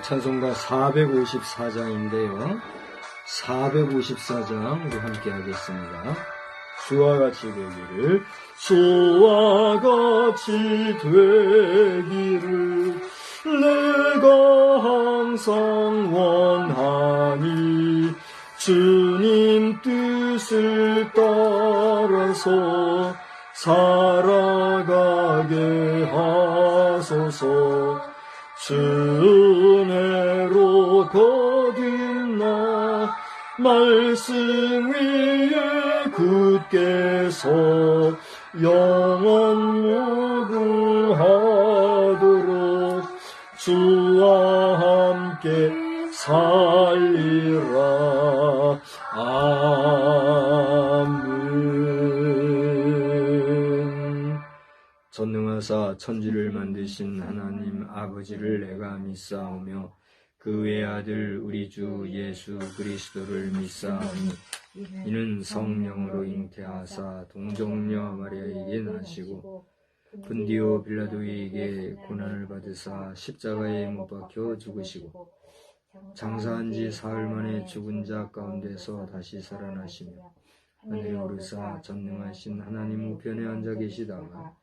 찬송가 454장인데요. 454장 우리 함께 하겠습니다. 주와 같이 되기를, 주와 같이 되기를 내가 항상 원하니, 주님 뜻을 따라서 살아가게 하소서. 주 은혜로 거듭나 말씀 위에 굳게 서 영원 무궁하도록 주와 함께 살리라. 아멘. 전능하사 천지를 만드신 하나님 아버지를 내가 믿사오며 그 외아들 우리 주 예수 그리스도를 믿사오니, 이는 성령으로 잉태하사 동정녀 마리아에게 나시고 분디오 빌라도에게 고난을 받으사 십자가에 못 박혀 죽으시고 장사한 지 사흘 만에 죽은 자 가운데서 다시 살아나시며 하늘에 오르사 전능하신 하나님 우편에 앉아 계시다가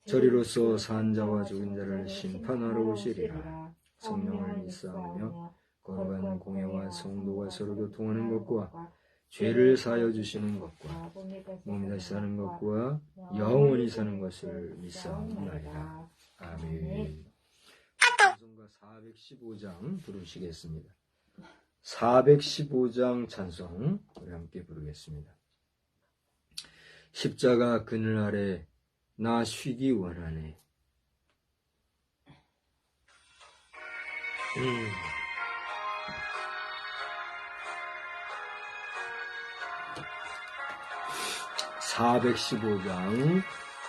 저리로서 산 자와 죽은 자를 심판하러 오시리라. 성령을 믿사오며 거룩한 공예와 성도가 서로 교통하는 것과 죄를 사하여 주시는 것과 몸이 다시 사는 것과 영원히 사는 것을 믿사옵나이다. 아멘. 찬송가 415장 부르시겠습니다. 415장 찬송 우리 함께 부르겠습니다. 십자가 그늘 아래 나 쉬기 원하네. (415장)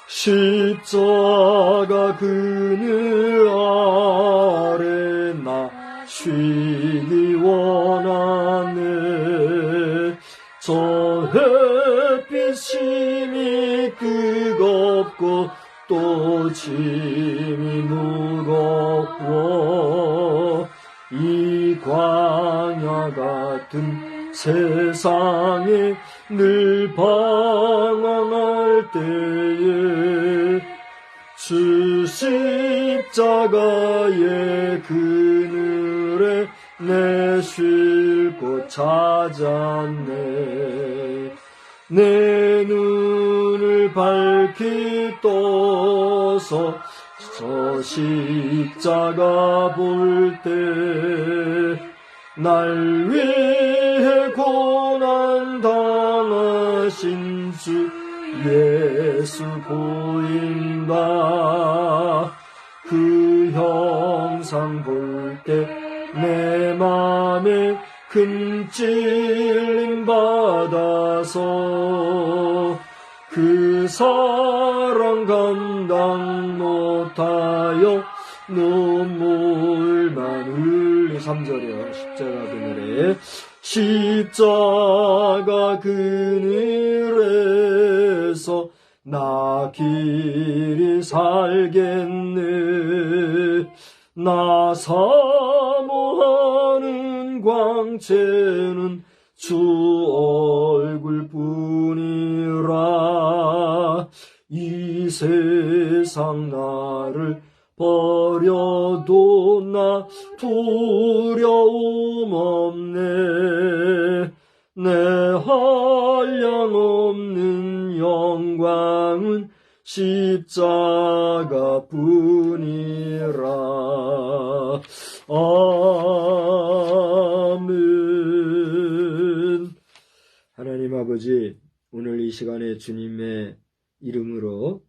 십자가 그늘 아래 나 쉬기 원하네. 저 햇빛 심이 뜨겁고 또 짐이 무거워 이 광야 같은 세상에 늘 방황할 때에 주 십자가의 그늘에 내 쉴 곳 찾았네. 내 눈을 밝히 떠서 저 십자가 볼 때 날 위해 고난 당하신 주 예수 보인다. 그 형상 볼 때 내 맘에 큰 찔림 받아서 그 사랑 감당 못하여 눈물만 흘리. 3절이요. 십자가 그늘에 십자가 그늘에서 나 길이 살겠네. 나 사모하는 광채는 주 얼굴뿐이라. 이 세상 나를 버려도 나 두려움 없네. 내 한량없는 영광은 십자가 뿐이라. 아멘. 하나님 아버지, 오늘 이 시간에 주님의 이름으로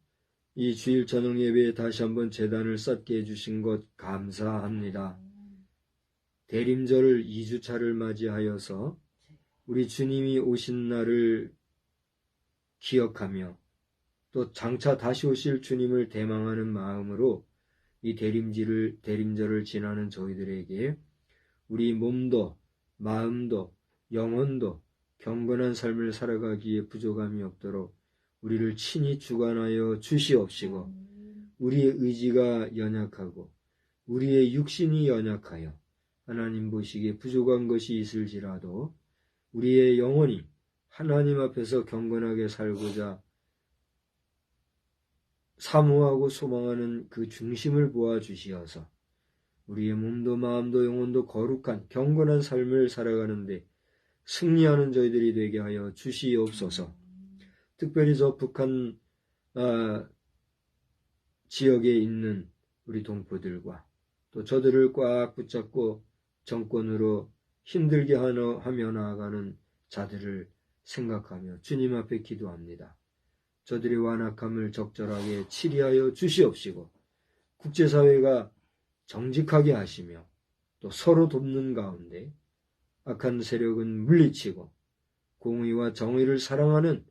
이 주일 저녁 예배에 다시 한번 제단을 쌓게 해주신 것 감사합니다. 대림절 2주차를 맞이하여서 우리 주님이 오신 날을 기억하며 또 장차 다시 오실 주님을 대망하는 마음으로 이 대림절을 지나는 저희들에게 우리 몸도 마음도 영혼도 경건한 삶을 살아가기에 부족함이 없도록 우리를 친히 주관하여 주시옵시고, 우리의 의지가 연약하고 우리의 육신이 연약하여 하나님 보시기에 부족한 것이 있을지라도 우리의 영혼이 하나님 앞에서 경건하게 살고자 사모하고 소망하는 그 중심을 보아주시어서 우리의 몸도 마음도 영혼도 거룩한 경건한 삶을 살아가는데 승리하는 저희들이 되게 하여 주시옵소서. 특별히 저 북한 지역에 있는 우리 동포들과 또 저들을 꽉 붙잡고 정권으로 힘들게 하며 나아가는 자들을 생각하며 주님 앞에 기도합니다. 저들의 완악함을 적절하게 치리하여 주시옵시고 국제사회가 정직하게 하시며 또 서로 돕는 가운데 악한 세력은 물리치고 공의와 정의를 사랑하는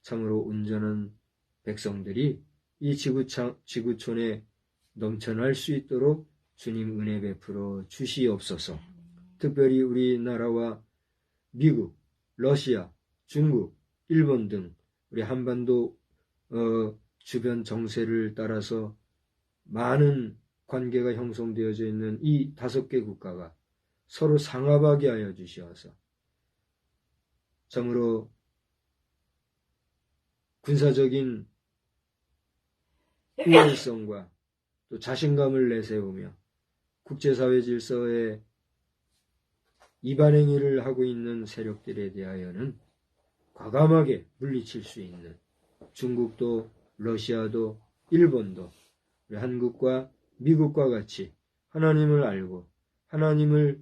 참으로 온전한 백성들이 이 지구촌에 넘쳐날 수 있도록 주님 은혜 베풀어 주시옵소서. 특별히 우리나라와 미국, 러시아, 중국, 일본 등 우리 한반도 주변 정세를 따라서 많은 관계가 형성되어져 있는 이 5개 국가가 서로 상합하게 하여 주시어서 참으로 군사적인 우월성과 또 자신감을 내세우며 국제사회 질서에 이반행위를 하고 있는 세력들에 대하여는 과감하게 물리칠 수 있는 중국도 러시아도 일본도 우리 한국과 미국과 같이 하나님을 알고 하나님을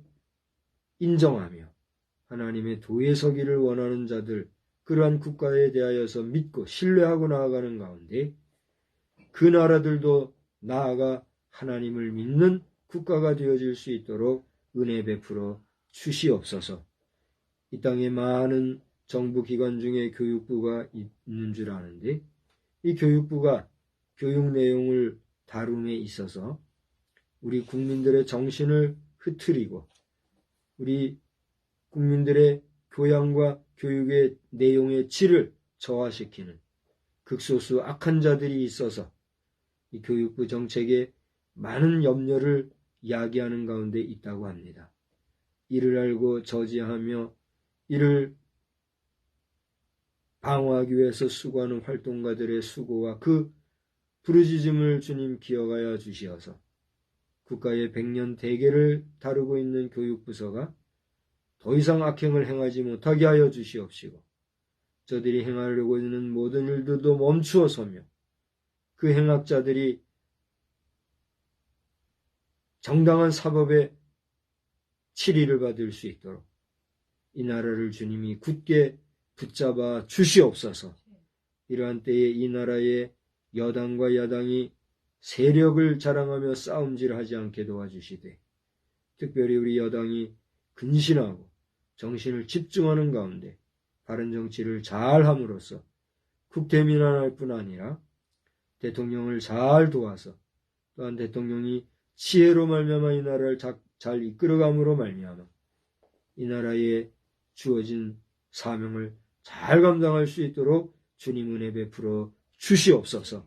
인정하며 하나님의 도에 서기를 원하는 자들 그러한 국가에 대하여서 믿고 신뢰하고 나아가는 가운데 그 나라들도 나아가 하나님을 믿는 국가가 되어질 수 있도록 은혜 베풀어 주시옵소서. 이 땅에 많은 정부기관 중에 교육부가 있는 줄 아는데 이 교육부가 교육 내용을 다룸에 있어서 우리 국민들의 정신을 흐트리고 우리 국민들의 교양과 교육의 내용의 질을 저하시키는 극소수 악한 자들이 있어서 이 교육부 정책에 많은 염려를 야기하는 가운데 있다고 합니다. 이를 알고 저지하며 이를 방어하기 위해서 수고하는 활동가들의 수고와 그 부르짖음을 주님 기억하여 주시어서 국가의 100년 대계를 다루고 있는 교육부서가 더 이상 악행을 행하지 못하게 하여 주시옵시고 저들이 행하려고 하는 모든 일들도 멈추어 서며 그 행악자들이 정당한 사법의 치리를 받을 수 있도록 이 나라를 주님이 굳게 붙잡아 주시옵소서. 이러한 때에 이 나라의 여당과 야당이 세력을 자랑하며 싸움질하지 않게 도와주시되 특별히 우리 여당이 근신하고 정신을 집중하는 가운데 바른 정치를 잘 함으로써 국태민안할 뿐 아니라 대통령을 잘 도와서 또한 대통령이 지혜로 말미암아 이 나라를 잘 이끌어감으로 말미암아 이 나라에 주어진 사명을 잘 감당할 수 있도록 주님 은혜 베풀어 주시옵소서.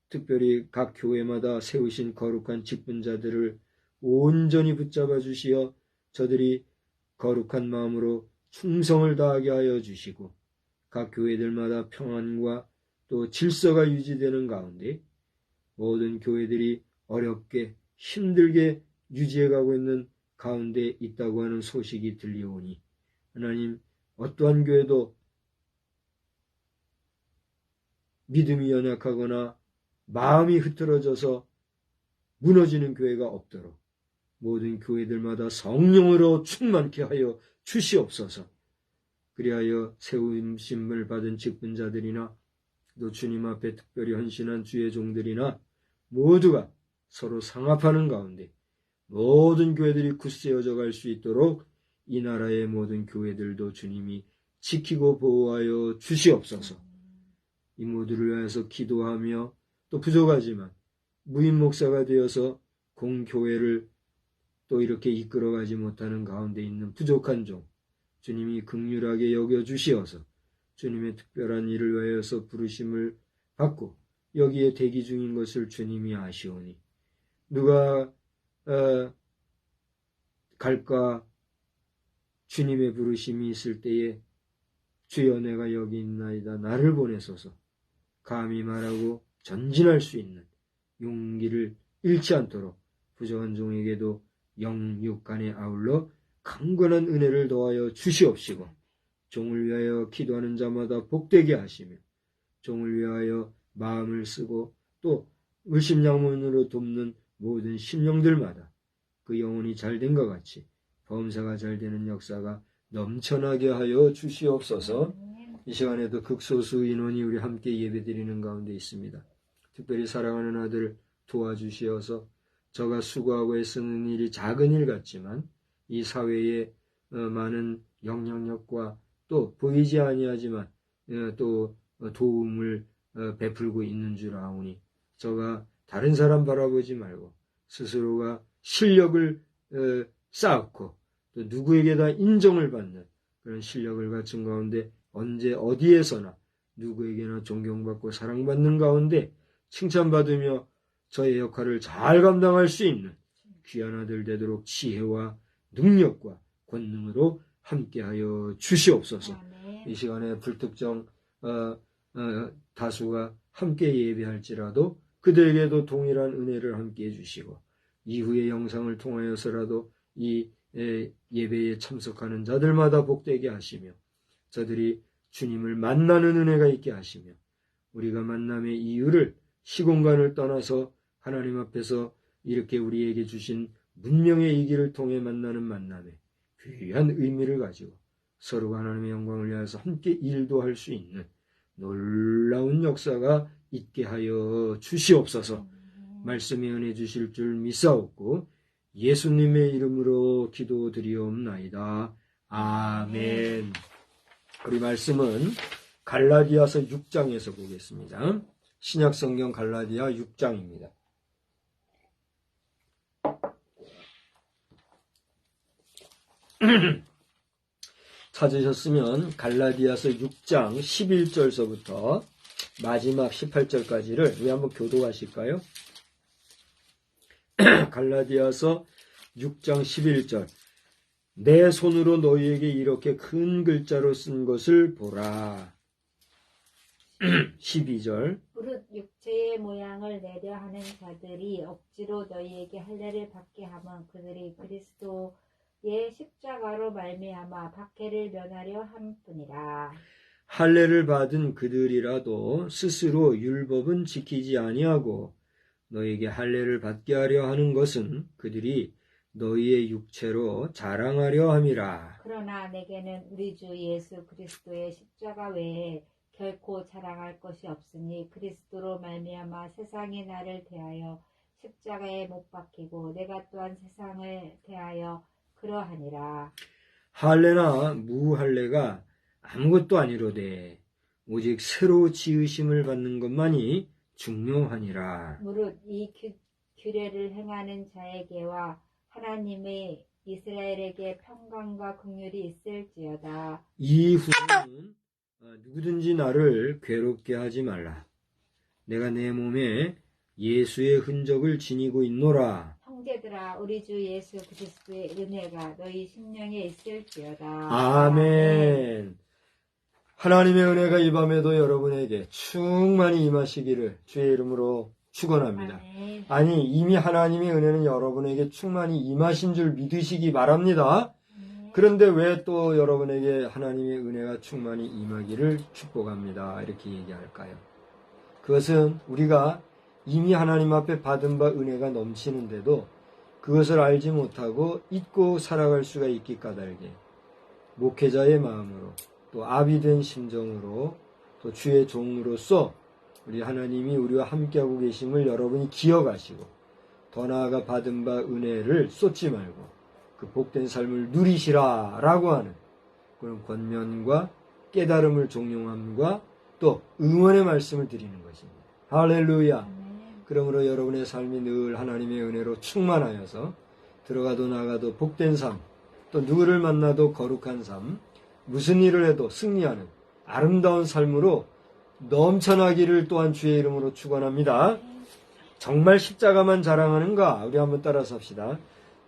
특별히 각 교회마다 세우신 거룩한 직분자들을 온전히 붙잡아 주시어 저들이 거룩한 마음으로 충성을 다하게 하여 주시고 각 교회들마다 평안과 또 질서가 유지되는 가운데 모든 교회들이 어렵게 힘들게 유지해가고 있는 가운데 있다고 하는 소식이 들려오니 하나님 어떠한 교회도 믿음이 연약하거나 마음이 흐트러져서 무너지는 교회가 없도록 모든 교회들마다 성령으로 충만케 하여 주시옵소서. 그리하여 세우심을 받은 직분자들이나 또 주님 앞에 특별히 헌신한 주의 종들이나 모두가 서로 상합하는 가운데 모든 교회들이 굳세어져 갈 수 있도록 이 나라의 모든 교회들도 주님이 지키고 보호하여 주시옵소서. 이 모두를 위해서 기도하며 또 부족하지만 무인 목사가 되어서 공교회를 또 이렇게 이끌어가지 못하는 가운데 있는 부족한 종 주님이 긍휼하게 여겨주시어서 주님의 특별한 일을 위하여서 부르심을 받고 여기에 대기 중인 것을 주님이 아시오니 누가 갈까 주님의 부르심이 있을 때에 주여 내가 여기 있나이다 나를 보내소서 감히 말하고 전진할 수 있는 용기를 잃지 않도록 부족한 종에게도 영육간에 아울러 강건한 은혜를 더하여 주시옵시고 종을 위하여 기도하는 자마다 복되게 하시며 종을 위하여 마음을 쓰고 또 물심양면으로 돕는 모든 심령들마다 그 영혼이 잘된 것 같이 범사가 잘되는 역사가 넘쳐나게 하여 주시옵소서. 이 시간에도 극소수 인원이 우리 함께 예배드리는 가운데 있습니다. 특별히 사랑하는 아들 도와주시어서 저가 수고하고 애쓰는 일이 작은 일 같지만 이 사회에 많은 영향력과 또 보이지 아니하지만 또 도움을 베풀고 있는 줄 아오니 저가 다른 사람 바라보지 말고 스스로가 실력을 쌓고 또 누구에게다 인정을 받는 그런 실력을 갖춘 가운데 언제 어디에서나 누구에게나 존경받고 사랑받는 가운데 칭찬받으며 저의 역할을 잘 감당할 수 있는 귀한 아들 되도록 지혜와 능력과 권능으로 함께하여 주시옵소서. 이 시간에 불특정 다수가 함께 예배할지라도 그들에게도 동일한 은혜를 함께 해주시고 이후의 영상을 통하여서라도 이 예배에 참석하는 자들마다 복되게 하시며 저들이 주님을 만나는 은혜가 있게 하시며 우리가 만남의 이유를 시공간을 떠나서 하나님 앞에서 이렇게 우리에게 주신 문명의 이 길을 통해 만나는 만남에 귀한 의미를 가지고 서로가 하나님의 영광을 위하여서 함께 일도 할 수 있는 놀라운 역사가 있게 하여 주시옵소서. 말씀에 은혜 주실 줄 믿사옵고 예수님의 이름으로 기도드리옵나이다. 아멘. 우리 말씀은 갈라디아서 6장에서 보겠습니다. 신약성경 갈라디아 6장입니다. 찾으셨으면 갈라디아서 6장 11절서부터 마지막 18절까지를 우리 한번 교독하실까요? 갈라디아서 6장 11절 내 손으로 너희에게 이렇게 큰 글자로 쓴 것을 보라. 12절 무릇 육체의 모양을 내려 하는 자들이 억지로 너희에게 할례를 받게 하면 그들이 그리스도의 십자가로 말미암아 박해를 면하려 함뿐이라. 할례를 받은 그들이라도 스스로 율법은 지키지 아니하고 너희에게 할례를 받게 하려 하는 것은 그들이 너희의 육체로 자랑하려 함이라. 그러나 내게는 우리 주 예수 그리스도의 십자가 외에 결코 자랑할 것이 없으니 그리스도로 말미암아 세상이 나를 대하여 십자가에 못 박히고 내가 또한 세상을 대하여 그러하니라. 할례나 무할례가 아무것도 아니로되 오직 새로 지으심을 받는 것만이 중요하니라. 무릇 이 규례를 행하는 자에게와 하나님의 이스라엘에게 평강과 긍휼이 있을지어다. 이후에는 누구든지 나를 괴롭게 하지 말라. 내가 내 몸에 예수의 흔적을 지니고 있노라. 형제들아 우리 주 예수 그리스도의 은혜가 너희 심령에 있을지어다. 아멘. 하나님의 은혜가 이 밤에도 여러분에게 충만히 임하시기를 주의 이름으로 축원합니다. 아멘. 아니 이미 하나님의 은혜는 여러분에게 충만히 임하신 줄 믿으시기 바랍니다. 그런데 왜 또 여러분에게 하나님의 은혜가 충만히 임하기를 축복합니다. 이렇게 얘기할까요? 그것은 우리가 이미 하나님 앞에 받은 바 은혜가 넘치는데도 그것을 알지 못하고 잊고 살아갈 수가 있기 까닭에 목회자의 마음으로 또 아비된 심정으로 또 주의 종으로서 우리 하나님이 우리와 함께하고 계심을 여러분이 기억하시고 더 나아가 받은 바 은혜를 쏟지 말고 그 복된 삶을 누리시라 라고 하는 그런 권면과 깨달음을 종용함과 또 응원의 말씀을 드리는 것입니다. 할렐루야. 그러므로 여러분의 삶이 늘 하나님의 은혜로 충만하여서 들어가도 나가도 복된 삶, 또 누구를 만나도 거룩한 삶, 무슨 일을 해도 승리하는 아름다운 삶으로 넘쳐나기를 또한 주의 이름으로 축원합니다. 정말 십자가만 자랑하는가? 우리 한번 따라서 합시다.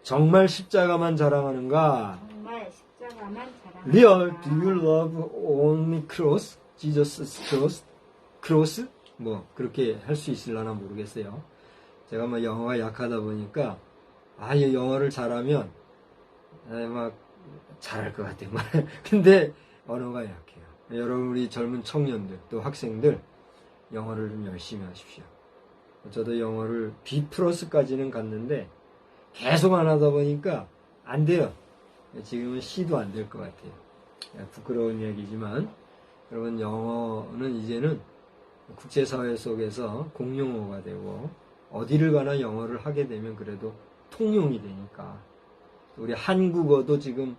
정말 십자가만 자랑하는가? 정말 십자가만 자랑하는가? Real, do you love only cross? Jesus cross? cross? 뭐 그렇게 할 수 있을라나 모르겠어요. 제가 막 영어가 약하다 보니까 이 영어를 잘하면 막 잘할 것 같아요. 근데 언어가 약해요. 여러분 우리 젊은 청년들 또 학생들 영어를 좀 열심히 하십시오. 저도 영어를 B 플러스까지는 갔는데 계속 안 하다 보니까 안 돼요. 지금은 C도 안 될 것 같아요. 부끄러운 얘기지만 여러분 영어는 이제는 국제사회 속에서 공용어가 되고 어디를 가나 영어를 하게 되면 그래도 통용이 되니까 우리 한국어도 지금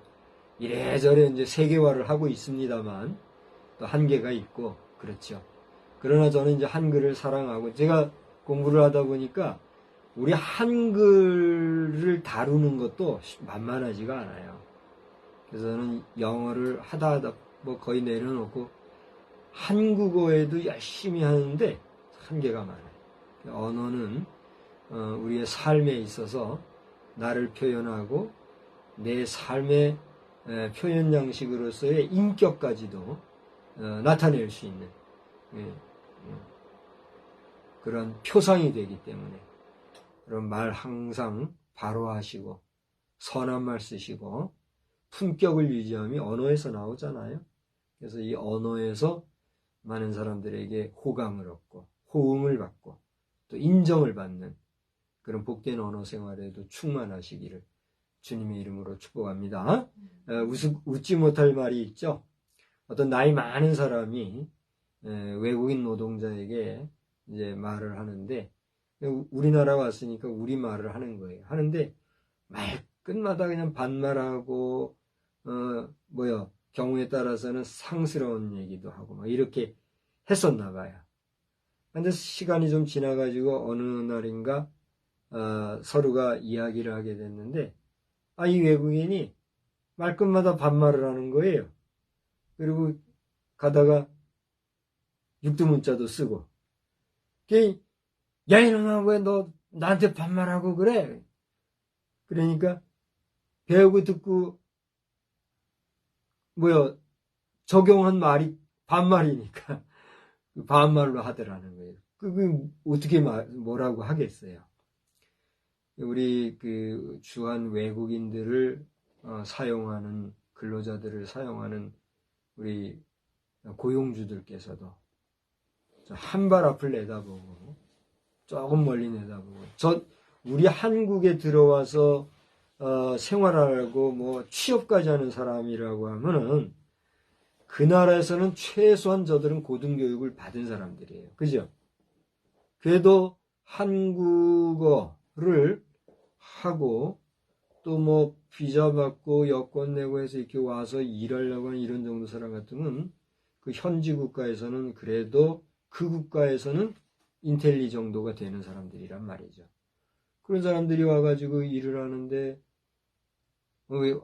이래저래 이제 세계화를 하고 있습니다만 또 한계가 있고 그렇죠. 그러나 저는 이제 한글을 사랑하고 제가 공부를 하다 보니까 우리 한글을 다루는 것도 만만하지가 않아요. 그래서 저는 영어를 하다 뭐 거의 내려놓고 한국어에도 열심히 하는데 한계가 많아요. 언어는 우리의 삶에 있어서 나를 표현하고 내 삶의 표현 양식으로서의 인격까지도 나타낼 수 있는 그런 표상이 되기 때문에 그런 말 항상 바로 하시고 선한 말 쓰시고 품격을 유지함이 언어에서 나오잖아요. 그래서 이 언어에서 많은 사람들에게 호감을 얻고 호응을 받고 또 인정을 받는 그런 복된 언어 생활에도 충만하시기를 주님의 이름으로 축복합니다. 웃지 못할 말이 있죠. 어떤 나이 많은 사람이 외국인 노동자에게 이제 말을 하는데 우리나라 왔으니까 우리 말을 하는 거예요. 하는데 말끝마다 그냥 반말하고 경우에 따라서는 상스러운 얘기도 하고 막 이렇게 했었나 봐요. 근데 시간이 좀 지나가지고 어느 날인가 서로가 이야기를 하게 됐는데 이 외국인이 말끝마다 반말을 하는 거예요. 그리고 가다가 육두문자도 쓰고 야 이놈아 왜 너 나한테 반말하고 그래? 그러니까 배우고 듣고 적용한 말이 반말이니까 반말로 하더라는 거예요. 그게 어떻게 뭐라고 하겠어요? 우리 그 주한 외국인들을 사용하는 근로자들을 사용하는 우리 고용주들께서도 한 발 앞을 내다보고 조금 멀리 내다보고 우리 한국에 들어와서 생활하고 뭐 취업까지 하는 사람이라고 하면은 그 나라에서는 최소한 저들은 고등교육을 받은 사람들이에요. 그죠? 그래도 한국어를 하고 또 뭐 비자 받고 여권 내고 해서 이렇게 와서 일하려고 하는 이런 정도 사람 같으면 그 현지 국가에서는 그래도 그 국가에서는 인텔리 정도가 되는 사람들이란 말이죠. 그런 사람들이 와가지고 일을 하는데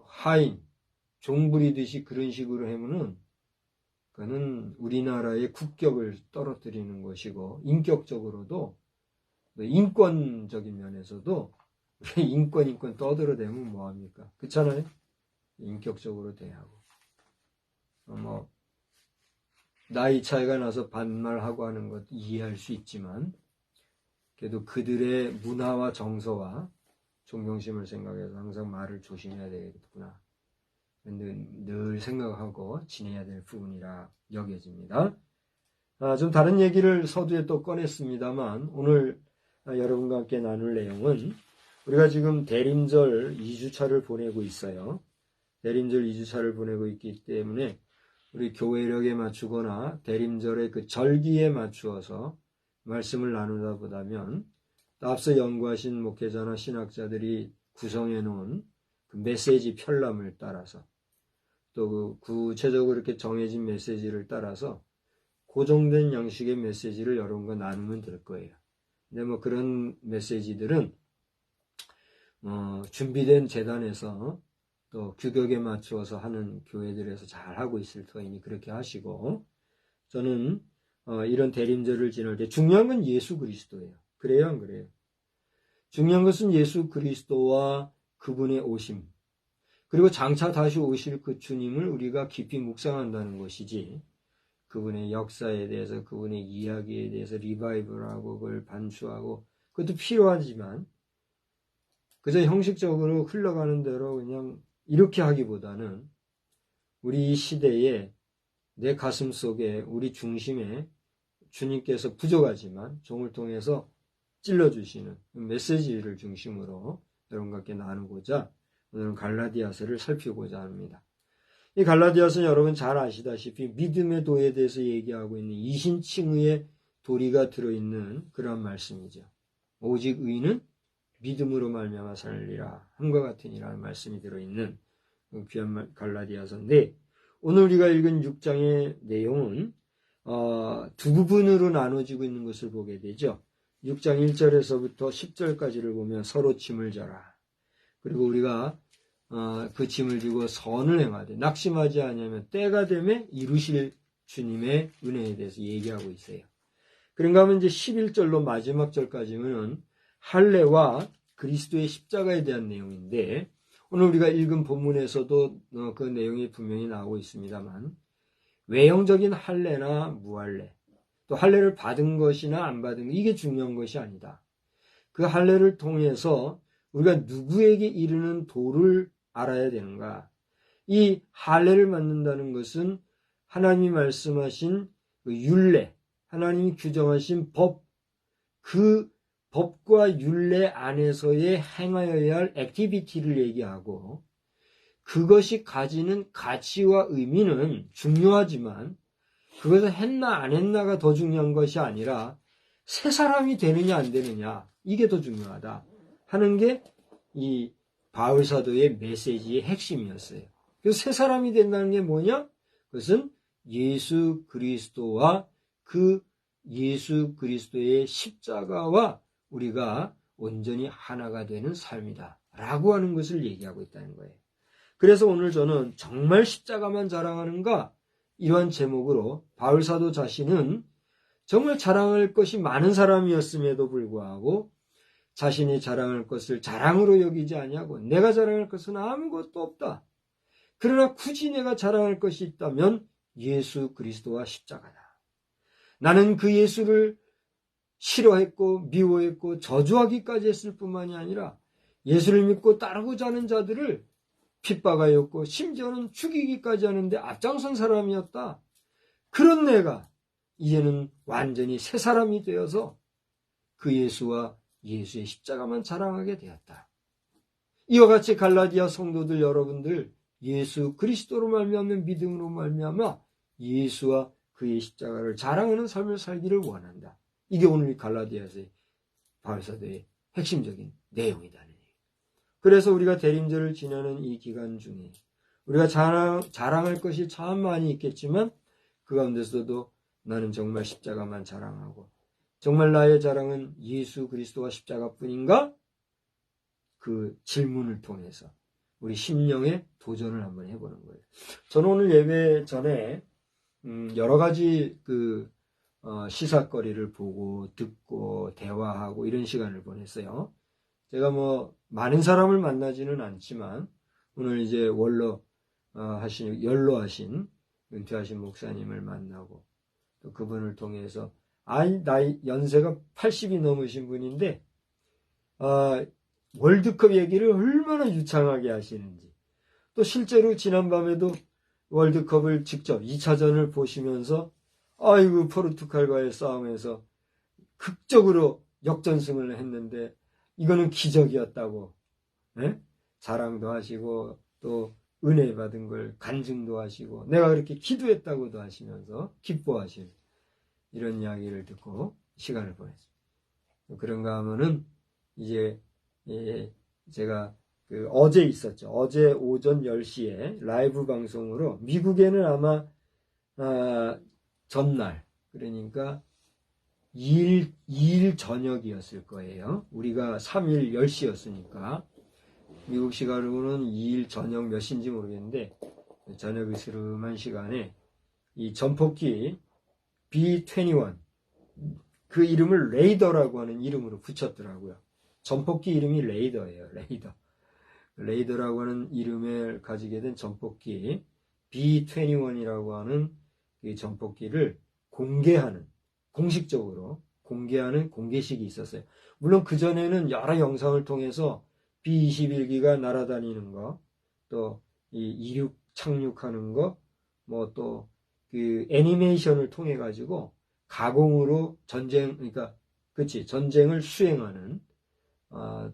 하인, 종부리듯이 그런 식으로 하면은 그거는 우리나라의 국격을 떨어뜨리는 것이고 인격적으로도 인권적인 면에서도 인권 떠들어대면 뭐합니까? 그렇잖아요? 인격적으로 대하고 나이 차이가 나서 반말하고 하는 것 이해할 수 있지만 그래도 그들의 문화와 정서와 존경심을 생각해서 항상 말을 조심해야 되겠구나. 늘 생각하고 지내야 될 부분이라 여겨집니다. 좀 다른 얘기를 서두에 또 꺼냈습니다만 오늘 여러분과 함께 나눌 내용은 우리가 지금 대림절 2주차를 보내고 있어요. 대림절 2주차를 보내고 있기 때문에 우리 교회력에 맞추거나 대림절의 그 절기에 맞추어서 말씀을 나누다 보다면 앞서 연구하신 목회자나 신학자들이 구성해 놓은 그 메시지 편람을 따라서 또 그 구체적으로 이렇게 정해진 메시지를 따라서 고정된 양식의 메시지를 여러분과 나누면 될 거예요. 근데 뭐 그런 메시지들은 준비된 재단에서 또 규격에 맞추어서 하는 교회들에서 잘 하고 있을 터이니 그렇게 하시고 저는 이런 대림절을 지낼 때 중요한 건 예수 그리스도예요. 그래요, 안 그래요? 중요한 것은 예수 그리스도와 그분의 오심, 그리고 장차 다시 오실 그 주님을 우리가 깊이 묵상한다는 것이지, 그분의 역사에 대해서, 그분의 이야기에 대해서 리바이벌하고 그걸 반추하고, 그것도 필요하지만 그저 형식적으로 흘러가는 대로 그냥 이렇게 하기보다는 우리 시대에 내 가슴 속에, 우리 중심에 주님께서 부족하지만 종을 통해서 찔러주시는 메시지를 중심으로 여러분과 함께 나누고자 오늘은 갈라디아서를 살피고자 합니다. 이 갈라디아서는 여러분 잘 아시다시피 믿음의 도에 대해서 얘기하고 있는 이신칭의의 도리가 들어있는 그런 말씀이죠. 오직 의인은 믿음으로 말미암아 살리라 함과 같으니라는 말씀이 들어있는 귀한 갈라디아서인데, 오늘 우리가 읽은 6장의 내용은 두 부분으로 나눠지고 있는 것을 보게 되죠. 6장 1절에서부터 10절까지를 보면 서로 짐을 져라. 그리고 우리가 그 짐을 지고 선을 행하되 낙심하지 않으면 때가 되면 이루실 주님의 은혜에 대해서 얘기하고 있어요. 그런가 하면 이제 11절로 마지막 절까지는 할례와 그리스도의 십자가에 대한 내용인데, 오늘 우리가 읽은 본문에서도 그 내용이 분명히 나오고 있습니다만, 외형적인 할례나 무할례, 또 할례를 받은 것이나 안 받은 것, 이게 중요한 것이 아니다. 그 할례를 통해서 우리가 누구에게 이르는 도를 알아야 되는가? 이 할례를 맡는다는 것은 하나님이 말씀하신 그 율례, 하나님이 규정하신 법, 그 법과 율례 안에서의 행하여야 할 액티비티를 얘기하고, 그것이 가지는 가치와 의미는 중요하지만 그것을 했나 안 했나가 더 중요한 것이 아니라 새 사람이 되느냐 안 되느냐, 이게 더 중요하다 하는 게 이 바울 사도의 메시지의 핵심이었어요. 그래서 새 사람이 된다는 게 뭐냐? 그것은 예수 그리스도와 그 예수 그리스도의 십자가와 우리가 온전히 하나가 되는 삶이다 라고 하는 것을 얘기하고 있다는 거예요. 그래서 오늘 저는 정말 십자가만 자랑하는가? 이러한 제목으로 바울 사도 자신은 정말 자랑할 것이 많은 사람이었음에도 불구하고 자신이 자랑할 것을 자랑으로 여기지 아니하고 내가 자랑할 것은 아무것도 없다. 그러나 굳이 내가 자랑할 것이 있다면 예수 그리스도와 십자가다. 나는 그 예수를 싫어했고 미워했고 저주하기까지 했을 뿐만이 아니라 예수를 믿고 따르고자 하는 자들을 핍박하였고 심지어는 죽이기까지 하는데 앞장선 사람이었다. 그런 내가 이제는 완전히 새 사람이 되어서 그 예수와 예수의 십자가만 자랑하게 되었다. 이와 같이 갈라디아 성도들 여러분들, 예수 그리스도로 말미암아 믿음으로 말미암아 예수와 그의 십자가를 자랑하는 삶을 살기를 원한다. 이게 오늘 갈라디아서의 바울 사도의 핵심적인 내용이다. 그래서 우리가 대림절을 지나는 이 기간 중에 우리가 자랑할 것이 참 많이 있겠지만 그 가운데서도 나는 정말 십자가만 자랑하고 정말 나의 자랑은 예수 그리스도와 십자가뿐인가? 그 질문을 통해서 우리 심령의 도전을 한번 해보는 거예요. 저는 오늘 예배 전에 여러 가지 시사거리를 보고 듣고 대화하고 이런 시간을 보냈어요. 제가 많은 사람을 만나지는 않지만 오늘 이제 연로하신 은퇴하신 목사님을 만나고 또 그분을 통해서 나이 연세가 80이 넘으신 분인데 월드컵 얘기를 얼마나 유창하게 하시는지, 또 실제로 지난밤에도 월드컵을 직접 2차전을 보시면서 아이고 포르투갈과의 싸움에서 극적으로 역전승을 했는데 이거는 기적이었다고 자랑도 하시고 또 은혜 받은 걸 간증도 하시고 내가 그렇게 기도했다고도 하시면서 기뻐하시는 이런 이야기를 듣고 시간을 보냈습니다. 그런가 하면은 이제 제가 어제 있었죠. 어제 오전 10시에 라이브 방송으로 미국에는 아마 전날, 그러니까 2일 저녁이었을 거예요. 우리가 3일 10시였으니까 미국 시간으로는 2일 저녁 몇 시인지 모르겠는데 저녁 으스름한 시간에 이 전폭기 B-21 그 이름을 레이더라고 하는 이름으로 붙였더라고요. 전폭기 이름이 레이더예요. 레이더. 레이더라고 하는 이름을 가지게 된 전폭기 B-21이라고 하는 이 전폭기를 공개하는, 공식적으로 공개하는 공개식이 있었어요. 물론 그전에는 여러 영상을 통해서 B-21기가 날아다니는 거, 또 이 이륙 착륙하는 거, 뭐 또 그 애니메이션을 통해 가지고 가공으로 그러니까 그치, 전쟁을 수행하는,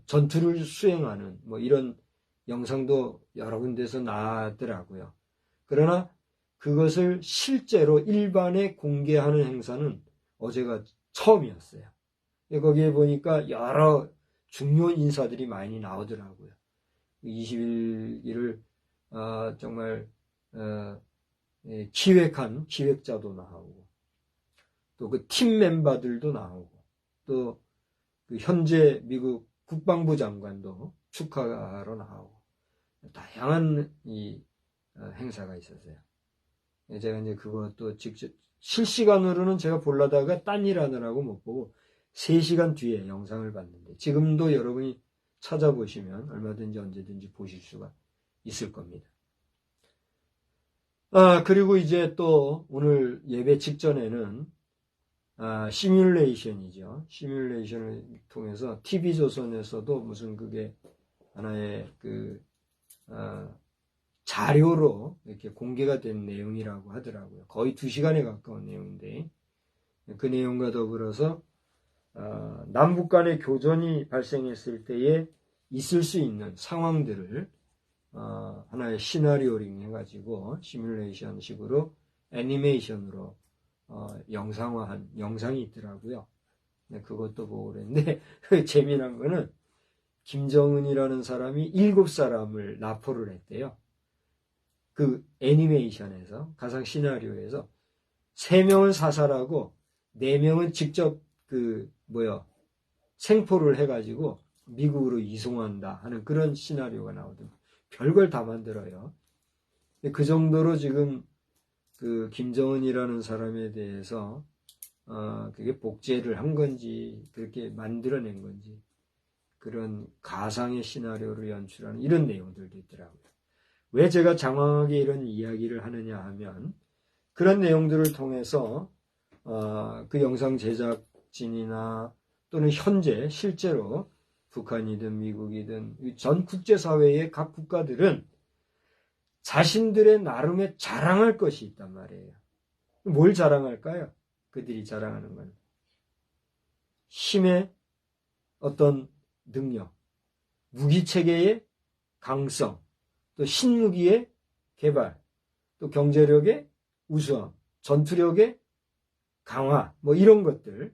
전투를 수행하는 뭐 이런 영상도 여러 군데서 나왔더라고요. 그러나 그것을 실제로 일반에 공개하는 행사는 어제가 처음이었어요. 거기에 보니까 여러 중요 인사들이 많이 나오더라고요. 21일을 정말 기획한 기획자도 나오고, 또 그 팀 멤버들도 나오고, 또 그 현재 미국 국방부 장관도 축하하러 나오고, 다양한 이 행사가 있었어요. 제가 이제 그것도 직접 실시간으로는 제가 보려다가 딴 일 하느라고 못 보고 3시간 뒤에 영상을 봤는데, 지금도 여러분이 찾아보시면 얼마든지 언제든지 보실 수가 있을 겁니다. 그리고 이제 또 오늘 예배 직전에는 시뮬레이션이죠. 시뮬레이션을 통해서 TV조선에서도 무슨 그게 하나의 자료로 이렇게 공개가 된 내용이라고 하더라고요. 거의 2시간에 가까운 내용인데, 그 내용과 더불어서 남북 간의 교전이 발생했을 때에 있을 수 있는 상황들을 하나의 시나리오링 해가지고 시뮬레이션 식으로 애니메이션으로 영상화한 영상이 있더라고요. 그것도 보고 그랬는데 재미난 거는 김정은이라는 사람이 7사람을 납포를 했대요. 그 애니메이션에서, 가상 시나리오에서 3명을 사살하고 4명은 직접 생포를 해가지고 미국으로 이송한다 하는 그런 시나리오가 나오더라고요. 별걸 다 만들어요. 그 정도로 지금 그 김정은이라는 사람에 대해서 그게 복제를 한 건지 그렇게 만들어낸 건지, 그런 가상의 시나리오를 연출하는 이런 내용들도 있더라고요. 왜 제가 장황하게 이런 이야기를 하느냐 하면, 그런 내용들을 통해서 그 영상 제작진이나 또는 현재 실제로 북한이든 미국이든 전 국제사회의 각 국가들은 자신들의 나름의 자랑할 것이 있단 말이에요. 뭘 자랑할까요? 그들이 자랑하는 건 힘의 어떤 능력, 무기체계의 강성, 또 신무기의 개발, 또 경제력의 우수함, 전투력의 강화, 뭐 이런 것들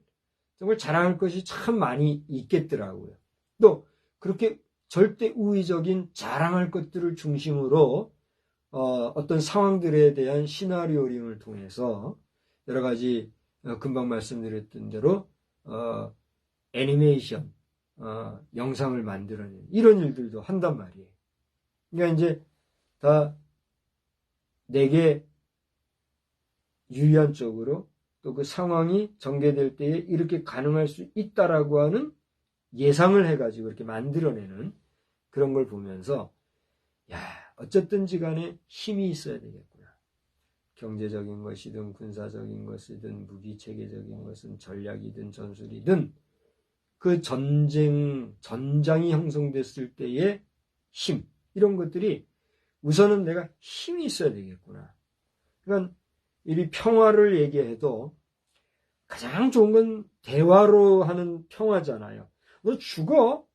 정말 자랑할 것이 참 많이 있겠더라고요. 또 그렇게 절대 우위적인 자랑할 것들을 중심으로 어떤 상황들에 대한 시나리오링을 통해서 여러 가지 금방 말씀드렸던 대로 애니메이션, 영상을 만들어내는 이런 일들도 한단 말이에요. 그러니까 이제 다 내게 유리한 쪽으로, 또 그 상황이 전개될 때에 이렇게 가능할 수 있다라고 하는 예상을 해가지고 이렇게 만들어내는 그런 걸 보면서, 어쨌든지 간에 힘이 있어야 되겠구나. 경제적인 것이든 군사적인 것이든 무기체계적인 것은 전략이든 전술이든 그 전장이 형성됐을 때의 힘, 이런 것들이 우선은 내가 힘이 있어야 되겠구나. 그러니까 이 평화를 얘기해도 가장 좋은 건 대화로 하는 평화잖아요. 너 죽어?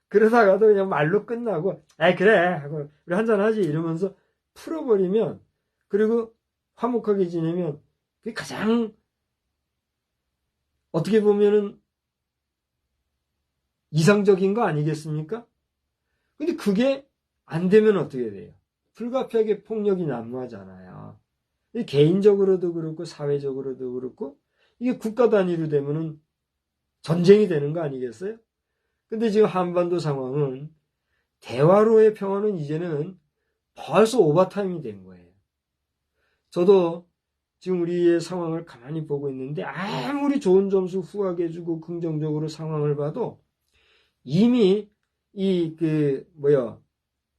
그러다가도 그냥 말로 끝나고, 그래 하고 우리 한잔하지 이러면서 풀어버리면, 그리고 화목하게 지내면 그게 가장 어떻게 보면은 이상적인 거 아니겠습니까? 근데 그게 안 되면 어떻게 돼요? 불가피하게 폭력이 난무하잖아요. 개인적으로도 그렇고 사회적으로도 그렇고, 이게 국가 단위로 되면은 전쟁이 되는 거 아니겠어요? 근데 지금 한반도 상황은 대화로의 평화는 이제는 벌써 오버타임이 된 거예요. 저도 지금 우리의 상황을 가만히 보고 있는데 아무리 좋은 점수 후하게 주고 긍정적으로 상황을 봐도 이미 그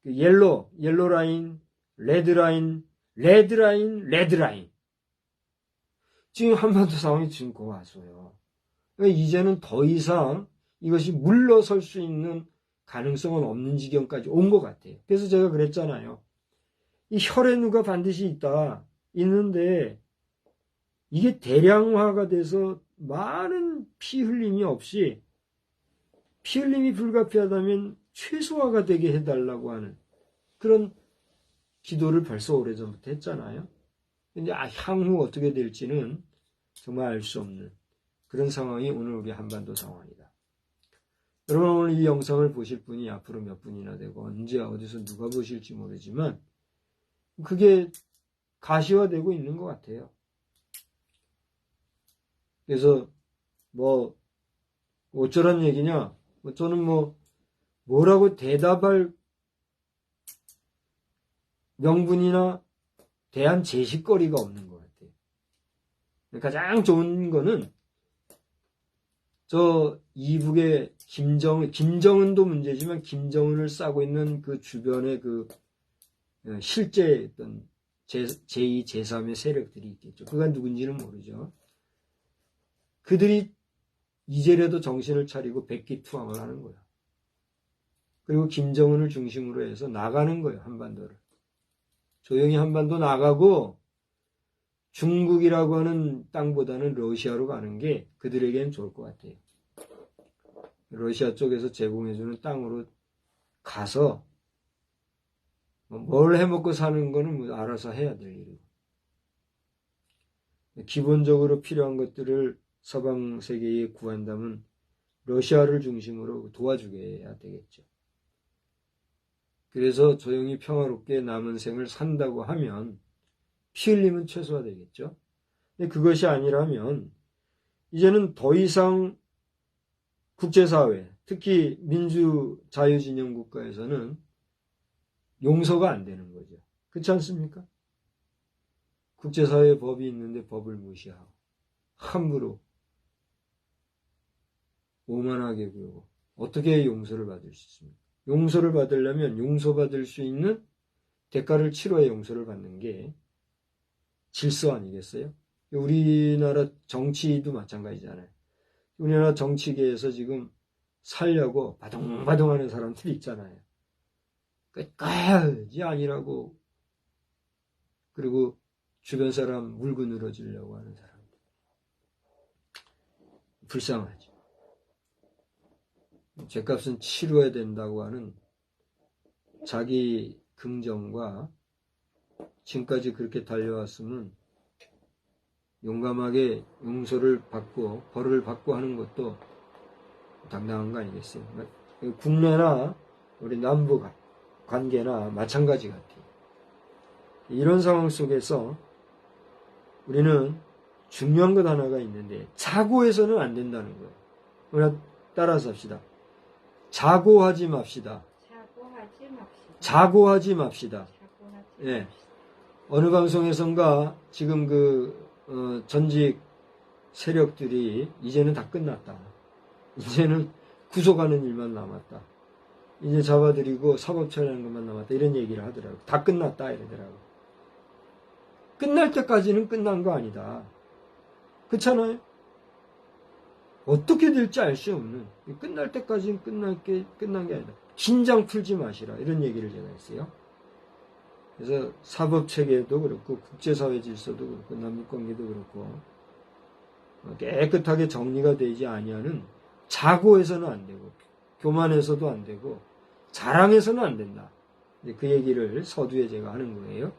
옐로 라인, 레드 라인, 레드 라인, 레드 라인. 지금 한반도 상황이 지금 그 왔어요. 그러니까 이제는 더 이상 이것이 물러설 수 있는 가능성은 없는 지경까지 온 것 같아요. 그래서 제가 그랬잖아요. 이 혈의 누가 반드시 있는데 이게 대량화가 돼서 많은 피 흘림이 없이 피 흘림이 불가피하다면 최소화가 되게 해달라고 하는 그런 기도를 벌써 오래전부터 했잖아요. 근데 향후 어떻게 될지는 정말 알 수 없는 그런 상황이 오늘 우리 한반도 상황이다. 여러분 오늘 이 영상을 보실 분이 앞으로 몇 분이나 되고 언제 어디서 누가 보실지 모르지만 그게 가시화되고 있는 것 같아요. 그래서 어쩌란 얘기냐? 저는 뭐라고 대답할 명분이나 대한 제시거리가 없는 것 같아요. 가장 좋은 거는 저 이북의 김정은도 문제지만 김정은을 싸고 있는 그 주변의 그 실제 어떤 제2, 제3의 세력들이 있겠죠. 그가 누군지는 모르죠. 그들이 이제라도 정신을 차리고 백기투항을 하는 거예요. 그리고 김정은을 중심으로 해서 나가는 거예요. 한반도를. 조용히 한반도 나가고 중국이라고 하는 땅보다는 러시아로 가는 게 그들에게는 좋을 것 같아요. 러시아 쪽에서 제공해주는 땅으로 가서 뭘 해먹고 사는 거는 알아서 해야 될 일이고 기본적으로 필요한 것들을 서방 세계에 구한다면 러시아를 중심으로 도와주게 해야 되겠죠. 그래서 조용히 평화롭게 남은 생을 산다고 하면 피 흘림은 최소화되겠죠. 근데 그것이 아니라면 이제는 더 이상 국제사회, 특히 민주자유진영 국가에서는 용서가 안 되는 거죠. 그렇지 않습니까? 국제사회에 법이 있는데 법을 무시하고 함부로 오만하게 굴고 어떻게 용서를 받을 수 있습니까? 용서를 받으려면 용서받을 수 있는 대가를 치러야 용서를 받는 게 질서 아니겠어요? 우리나라 정치도 마찬가지잖아요. 우리나라 정치계에서 지금 살려고 바둥바둥하는 사람들이 있잖아요. 끝까지 아니라고 그리고 주변 사람 물고 늘어지려고 하는 사람들. 불쌍하죠. 죗값은 치러야 된다고 하는 자기 긍정과 지금까지 그렇게 달려왔으면 용감하게 용서를 받고 벌을 받고 하는 것도 당당한 거 아니겠어요? 국내나 우리 남북 관계나 마찬가지 같아요. 이런 상황 속에서 우리는 중요한 것 하나가 있는데 자고해서는 안 된다는 거예요. 우리가 따라서 합시다. 자고하지 맙시다. 자고하지 맙시다. 예. 어느 방송에선가 지금 전직 세력들이 이제는 다 끝났다. 이제는 구속하는 일만 남았다. 이제 잡아들이고 사법 처리하는 것만 남았다. 이런 얘기를 하더라고요. 다 끝났다 이러더라고요. 끝날 때까지는 끝난 거 아니다. 그렇잖아요? 어떻게 될지 알 수 없는 끝날 때까지는 끝난 게 아니다. 긴장 풀지 마시라 이런 얘기를 제가 했어요. 그래서 사법체계도 그렇고 국제사회 질서도 그렇고 남북관계도 그렇고 깨끗하게 정리가 되지 아니하는 자고해서는 안 되고 교만해서도 안 되고 자랑해서는 안 된다. 그 얘기를 서두에 제가 하는 거예요.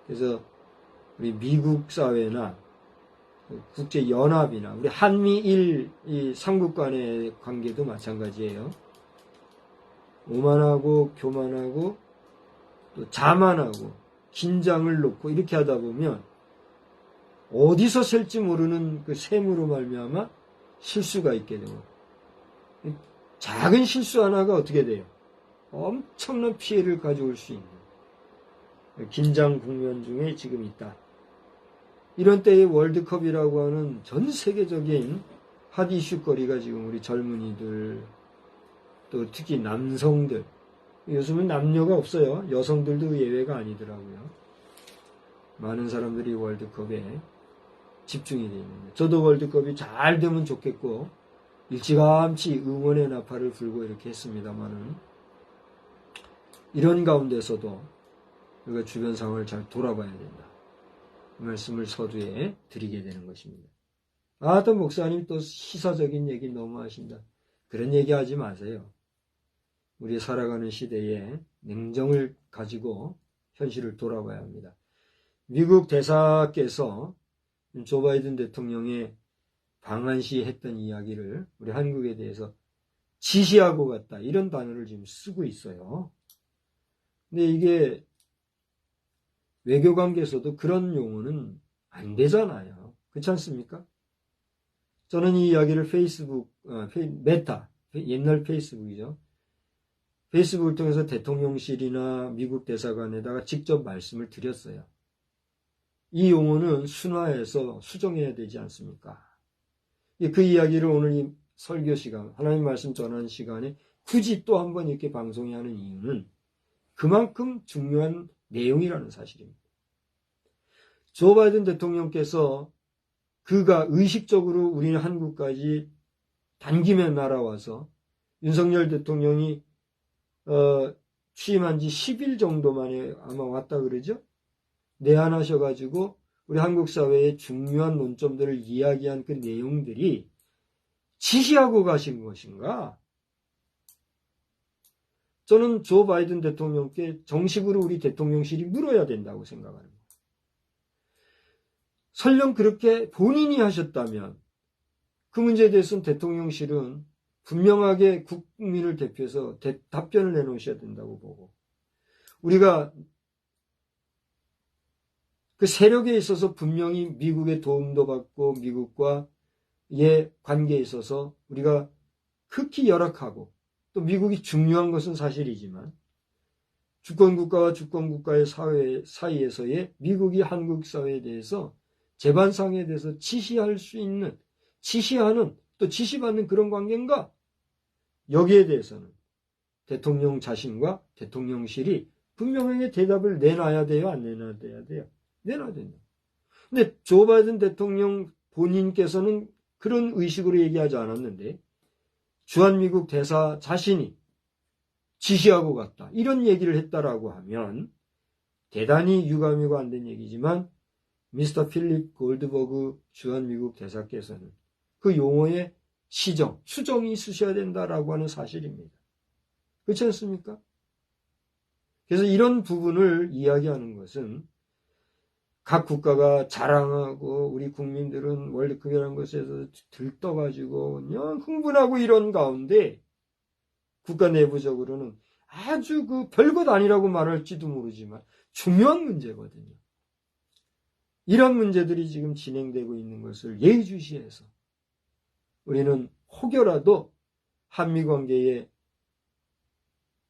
그래서 우리 미국 사회나 국제연합이나 우리 한미일 이 삼국 간의 관계도 마찬가지예요. 오만하고 교만하고 또 자만하고 긴장을 놓고 이렇게 하다 보면 어디서 셀지 모르는 그 셈으로 말미암아 실수가 있게 되고 작은 실수 하나가 어떻게 돼요? 엄청난 피해를 가져올 수 있는 긴장 국면 중에 지금 있다. 이런 때의 월드컵이라고 하는 전 세계적인 핫 이슈거리가 지금 우리 젊은이들, 또 특히 남성들, 요즘은 남녀가 없어요. 여성들도 예외가 아니더라고요. 많은 사람들이 월드컵에 집중이 되어 있는데, 저도 월드컵이 잘 되면 좋겠고 일찌감치 응원의 나팔을 불고 이렇게 했습니다만은, 이런 가운데서도 우리가 주변 상황을 잘 돌아봐야 된다, 그 말씀을 서두에 드리게 되는 것입니다. 또 목사님 또 시사적인 얘기 너무 하신다. 그런 얘기 하지 마세요. 우리 살아가는 시대에 냉정을 가지고 현실을 돌아봐야 합니다. 미국 대사께서 조 바이든 대통령의 방한시 했던 이야기를 우리 한국에 대해서 지시하고 갔다, 이런 단어를 지금 쓰고 있어요. 근데 이게 외교관계에서도 그런 용어는 안 되잖아요. 그렇지 않습니까? 저는 이 이야기를 메타, 옛날 페이스북이죠. 페이스북을 통해서 대통령실이나 미국 대사관에다가 직접 말씀을 드렸어요. 이 용어는 순화해서 수정해야 되지 않습니까? 그 이야기를 오늘 이 설교 시간, 하나님 말씀 전하는 시간에 굳이 또 한 번 이렇게 방송에 하는 이유는 그만큼 중요한 내용이라는 사실입니다. 조 바이든 대통령께서 그가 의식적으로 우리는 한국까지 단기면 날아와서 윤석열 대통령이 취임한 지 10일 정도 만에 아마 왔다 그러죠? 내한하셔가지고 우리 한국 사회의 중요한 논점들을 이야기한 그 내용들이 지시하고 가신 것인가? 저는 조 바이든 대통령께 정식으로 우리 대통령실이 물어야 된다고 생각합니다. 설령 그렇게 본인이 하셨다면 그 문제에 대해서는 대통령실은 분명하게 국민을 대표해서 답변을 내놓으셔야 된다고 보고, 우리가 그 세력에 있어서 분명히 미국의 도움도 받고 미국과의 관계에 있어서 우리가 극히 열악하고, 또 미국이 중요한 것은 사실이지만 주권국가와 주권국가의 사회 사이에서의 미국이 한국 사회에 대해서 재반상에 대해서 지시할 수 있는, 지시하는, 또 지시받는 그런 관계인가? 여기에 대해서는 대통령 자신과 대통령실이 분명하게 대답을 내놔야 돼요? 안 내놔야 돼요? 내놔야 된다. 근데 조 바이든 대통령 본인께서는 그런 의식으로 얘기하지 않았는데 주한미국 대사 자신이 지시하고 갔다, 이런 얘기를 했다라고 하면 대단히 유감이고 안 된 얘기지만 미스터 필립 골드버그 주한미국 대사께서는 그 용어의 수정이 있으셔야 된다라고 하는 사실입니다. 그렇지 않습니까? 그래서 이런 부분을 이야기하는 것은 각 국가가 자랑하고 우리 국민들은 월드컵이라는 것에서 들떠가지고 그냥 흥분하고 이런 가운데 국가 내부적으로는 아주 그 별것 아니라고 말할지도 모르지만 중요한 문제거든요. 이런 문제들이 지금 진행되고 있는 것을 예의주시해서 우리는 혹여라도 한미관계에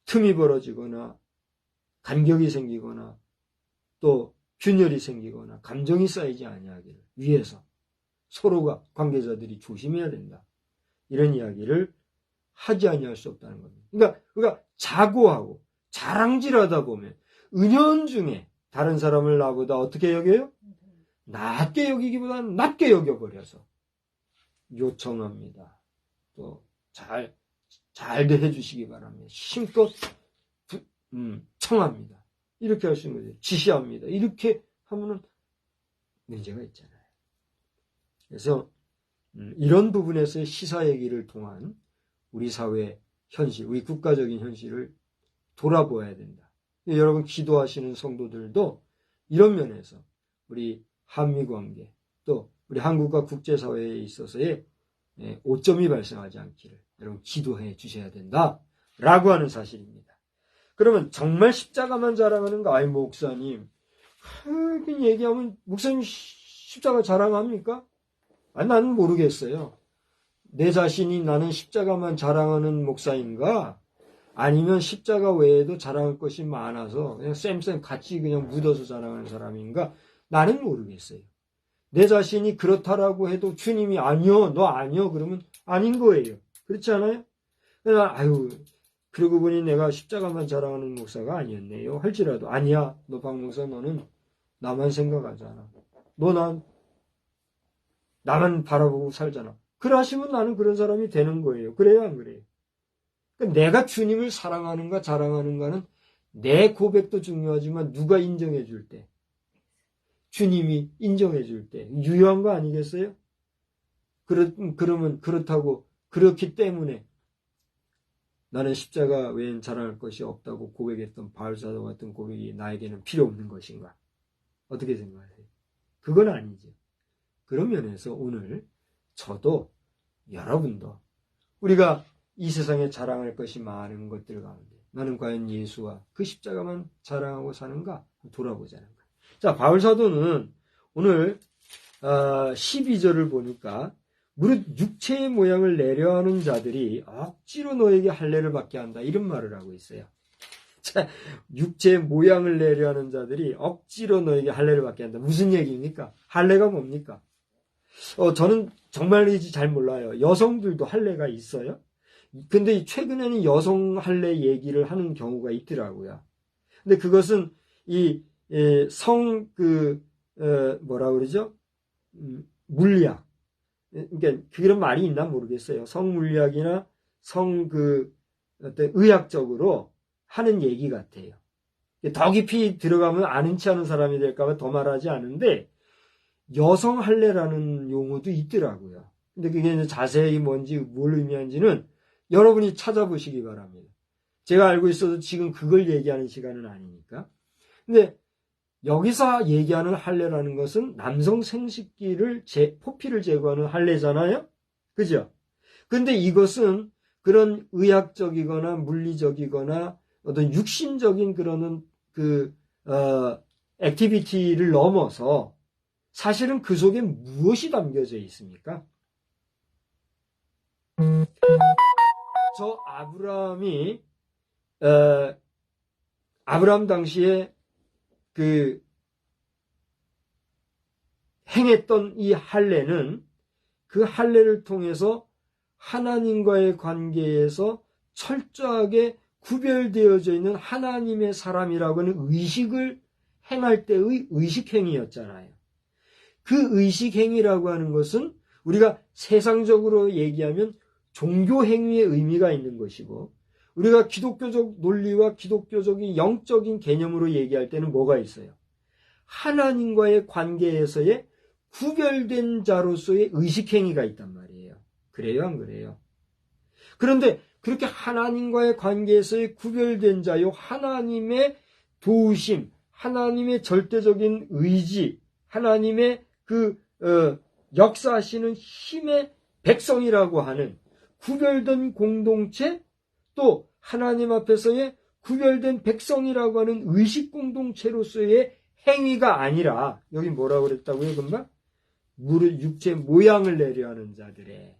틈이 벌어지거나 간격이 생기거나 또 균열이 생기거나 감정이 쌓이지 아니하기를 위해서 서로가 관계자들이 조심해야 된다, 이런 이야기를 하지 아니할 수 없다는 겁니다. 그러니까 자고하고 자랑질하다 보면 은연중에 다른 사람을 나보다 어떻게 여겨요? 낮게 여기기보다는 낮게 여겨버려서 요청합니다. 또 잘들 해주시기 바랍니다. 힘껏 청합니다. 이렇게 할 수 있는 거죠. 지시합니다. 이렇게 하면은 문제가 있잖아요. 그래서 이런 부분에서의 시사 얘기를 통한 우리 사회 현실, 우리 국가적인 현실을 돌아보아야 된다. 여러분 기도하시는 성도들도 이런 면에서 우리 한미관계, 또 우리 한국과 국제사회에 있어서의 오점이 발생하지 않기를 여러분 기도해 주셔야 된다라고 하는 사실입니다. 그러면 정말 십자가만 자랑하는가? 아이 목사님, 그렇게 얘기하면 목사님 십자가 자랑합니까? 나는 모르겠어요. 내 자신이 나는 십자가만 자랑하는 목사인가? 아니면 십자가 외에도 자랑할 것이 많아서 그냥 쌤 같이 그냥 묻어서 자랑하는 사람인가? 나는 모르겠어요. 내 자신이 그렇다라고 해도 주님이 아니요, 너 아니요, 그러면 아닌 거예요. 그렇지 않아요? 아유, 그러고 보니 내가 십자가만 자랑하는 목사가 아니었네요. 할지라도, 아니야, 너 박 목사, 너는 나만 생각하잖아. 나만 바라보고 살잖아. 그러시면 나는 그런 사람이 되는 거예요. 그래요, 안 그래요? 그러니까 내가 주님을 사랑하는가, 자랑하는가는 내 고백도 중요하지만 누가 인정해 줄 때, 주님이 인정해 줄 때, 유효한 거 아니겠어요? 그러면 그렇다고, 그렇기 때문에 나는 십자가 외엔 자랑할 것이 없다고 고백했던 바울사도 같은 고백이 나에게는 필요 없는 것인가? 어떻게 생각하세요? 그건 아니죠. 그런 면에서 오늘 저도 여러분도 우리가 이 세상에 자랑할 것이 많은 것들 가운데 나는 과연 예수와 그 십자가만 자랑하고 사는가? 돌아보자는 거예요. 자, 바울사도는 오늘 12절을 보니까 무릇 육체의 모양을 내려하는 자들이 억지로 너에게 할례를 받게 한다. 이런 말을 하고 있어요. 자, 육체의 모양을 내려하는 자들이 억지로 너에게 할례를 받게 한다. 무슨 얘기입니까? 할례가 뭡니까? 저는 정말이지 잘 몰라요. 여성들도 할례가 있어요. 근데 최근에는 여성 할례 얘기를 하는 경우가 있더라고요. 근데 그것은 뭐라 그러죠? 물리학. 그러니까 그런 말이 있나 모르겠어요. 성물리학이나 어떤 의학적으로 하는 얘기 같아요. 더 깊이 들어가면 아는 체 않은 사람이 될까봐 더 말하지 않은데, 여성 할례라는 용어도 있더라고요. 근데 그게 이제 자세히 뭔지 뭘 의미하는지는 여러분이 찾아보시기 바랍니다. 제가 알고 있어도 지금 그걸 얘기하는 시간은 아니니까. 근데 여기서 얘기하는 할례라는 것은 남성 생식기를 포피를 제거하는 할례잖아요. 그죠? 근데 이것은 그런 의학적이거나 물리적이거나 어떤 육신적인 그런 액티비티를 넘어서 사실은 그 속에 무엇이 담겨져 있습니까? 저 아브라함 당시에 행했던 이 할례는 그 할례를 통해서 하나님과의 관계에서 철저하게 구별되어져 있는 하나님의 사람이라고 하는 의식을 행할 때의 의식행위였잖아요. 그 의식행위라고 하는 것은 우리가 세상적으로 얘기하면 종교행위의 의미가 있는 것이고, 우리가 기독교적 논리와 기독교적인 영적인 개념으로 얘기할 때는 뭐가 있어요? 하나님과의 관계에서의 구별된 자로서의 의식행위가 있단 말이에요. 그래요, 안 그래요? 그런데 그렇게 하나님과의 관계에서의 구별된 자요, 하나님의 도우심, 하나님의 절대적인 의지, 하나님의 역사하시는 힘의 백성이라고 하는 구별된 공동체, 또 하나님 앞에서의 구별된 백성이라고 하는 의식 공동체로서의 행위가 아니라, 여기 뭐라고 그랬다고요, 금방? 무릇 육체 모양을 내려하는 자들의,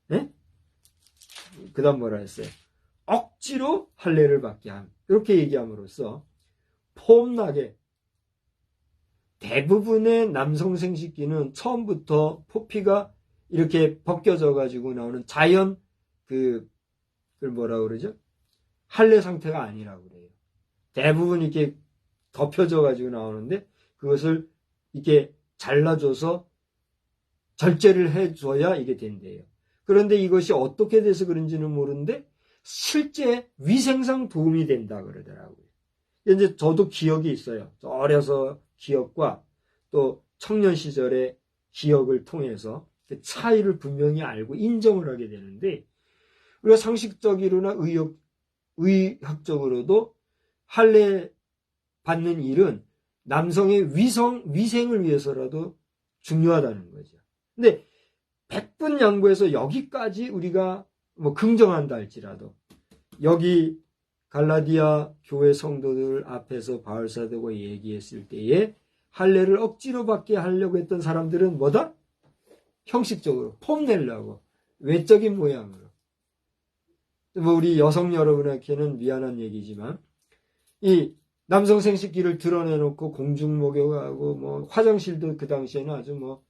네? 그 다음 뭐라 했어요? 억지로 할례를 받게 함. 이렇게 얘기함으로써 폼나게 대부분의 남성 생식기는 처음부터 포피가 이렇게 벗겨져 가지고 나오는 자연 그걸 뭐라 그러죠? 할례 상태가 아니라고 그래요. 대부분 이렇게 덮여져 가지고 나오는데 그것을 이렇게 잘라줘서 절제를 해줘야 이게 된대요. 그런데 이것이 어떻게 돼서 그런지는 모르는데 실제 위생상 도움이 된다 그러더라고요. 이제 저도 기억이 있어요. 어려서 기억과 또 청년 시절의 기억을 통해서 그 차이를 분명히 알고 인정을 하게 되는데, 우리가 상식적으로나 의학적으로도 할례 받는 일은 남성의 위생을 위해서라도 중요하다는 거죠. 근데 100분 양보해서 여기까지 우리가 긍정한다 할지라도, 여기 갈라디아 교회 성도들 앞에서 바울사도가 얘기했을 때에 할례를 억지로 받게 하려고 했던 사람들은 뭐다? 형식적으로 폼내려고, 외적인 모양으로. 우리 여성 여러분에게는 미안한 얘기지만 이 남성 생식기를 드러내놓고 공중목욕하고 뭐 화장실도 그 당시에는 아주 뭐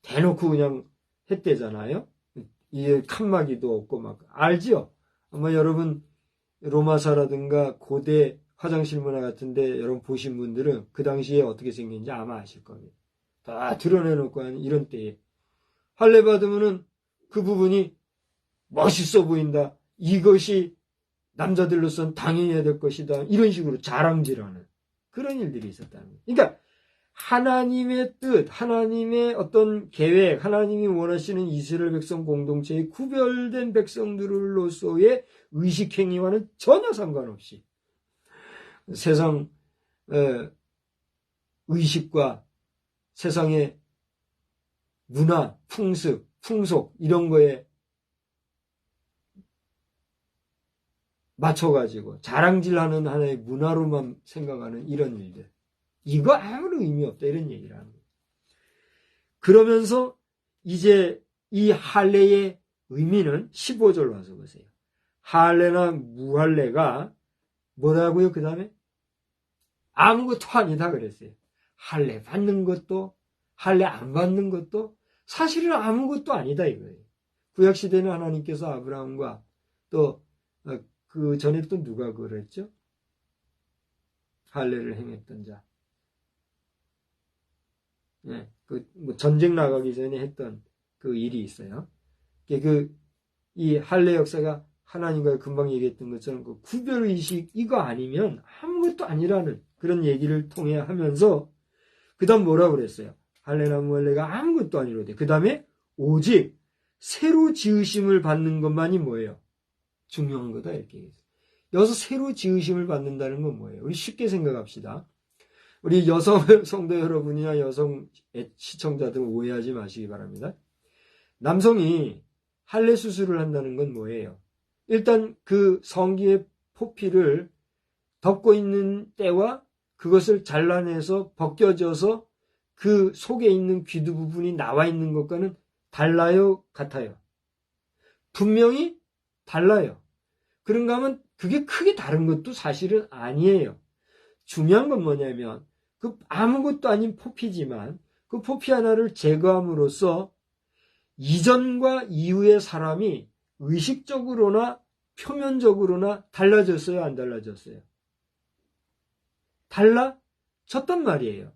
대놓고 그냥 했대잖아요. 이게 칸막이도 없고 막 알지요? 아마 여러분 로마사라든가 고대 화장실 문화 같은데 여러분 보신 분들은 그 당시에 어떻게 생겼는지 아마 아실 겁니다. 다 드러내놓고 하는 이런 때에 할례 받으면은 그 부분이 멋있어 보인다. 이것이 남자들로서는 당연히 해야 될 것이다. 이런 식으로 자랑질하는 그런 일들이 있었다는 거예요. 그러니까 하나님의 뜻, 하나님의 어떤 계획, 하나님이 원하시는 이스라엘 백성 공동체의 구별된 백성들로서의 의식행위와는 전혀 상관없이 세상 의식과 세상의 문화, 풍습, 풍속 이런 거에 맞춰가지고 자랑질하는 하나의 문화로만 생각하는 이런 일들. 이거 아무런 의미 없다 이런 얘기를 하는 거예요. 그러면서 이제 이 할례의 의미는 15절 와서 보세요. 할례나 무할례가 뭐라고요? 그 다음에 아무것도 아니다 그랬어요. 할례 받는 것도 할례 안 받는 것도 사실은 아무것도 아니다 이거예요. 구약시대는 하나님께서 아브라함과 또 그 전에 또 누가 그랬죠? 할례를 행했던 자. 네, 뭐 전쟁 나가기 전에 했던 그 일이 있어요. 이 할례 역사가 하나님과 금방 얘기했던 것처럼 그 구별의식 이거 아니면 아무것도 아니라는 그런 얘기를 통해 하면서 그 다음 뭐라 그랬어요? 할례나 무할례가 아무것도 아니로되 그 다음에 오직 새로 지으심을 받는 것만이 뭐예요? 중요한 거다 이렇게 얘기했어요. 여기서 새로 지으심을 받는다는 건 뭐예요? 우리 쉽게 생각합시다. 우리 여성 성도 여러분이나 여성 시청자들 오해하지 마시기 바랍니다. 남성이 할례 수술을 한다는 건 뭐예요? 일단 그 성기의 포피를 덮고 있는 때와 그것을 잘라내서 벗겨져서 그 속에 있는 귀두 부분이 나와 있는 것과는 달라요? 같아요? 분명히 달라요. 그런가 하면 그게 크게 다른 것도 사실은 아니에요. 중요한 건 뭐냐면 그 아무것도 아닌 포피지만 그 포피 하나를 제거함으로써 이전과 이후의 사람이 의식적으로나 표면적으로나 달라졌어요? 안 달라졌어요? 달라졌단 말이에요.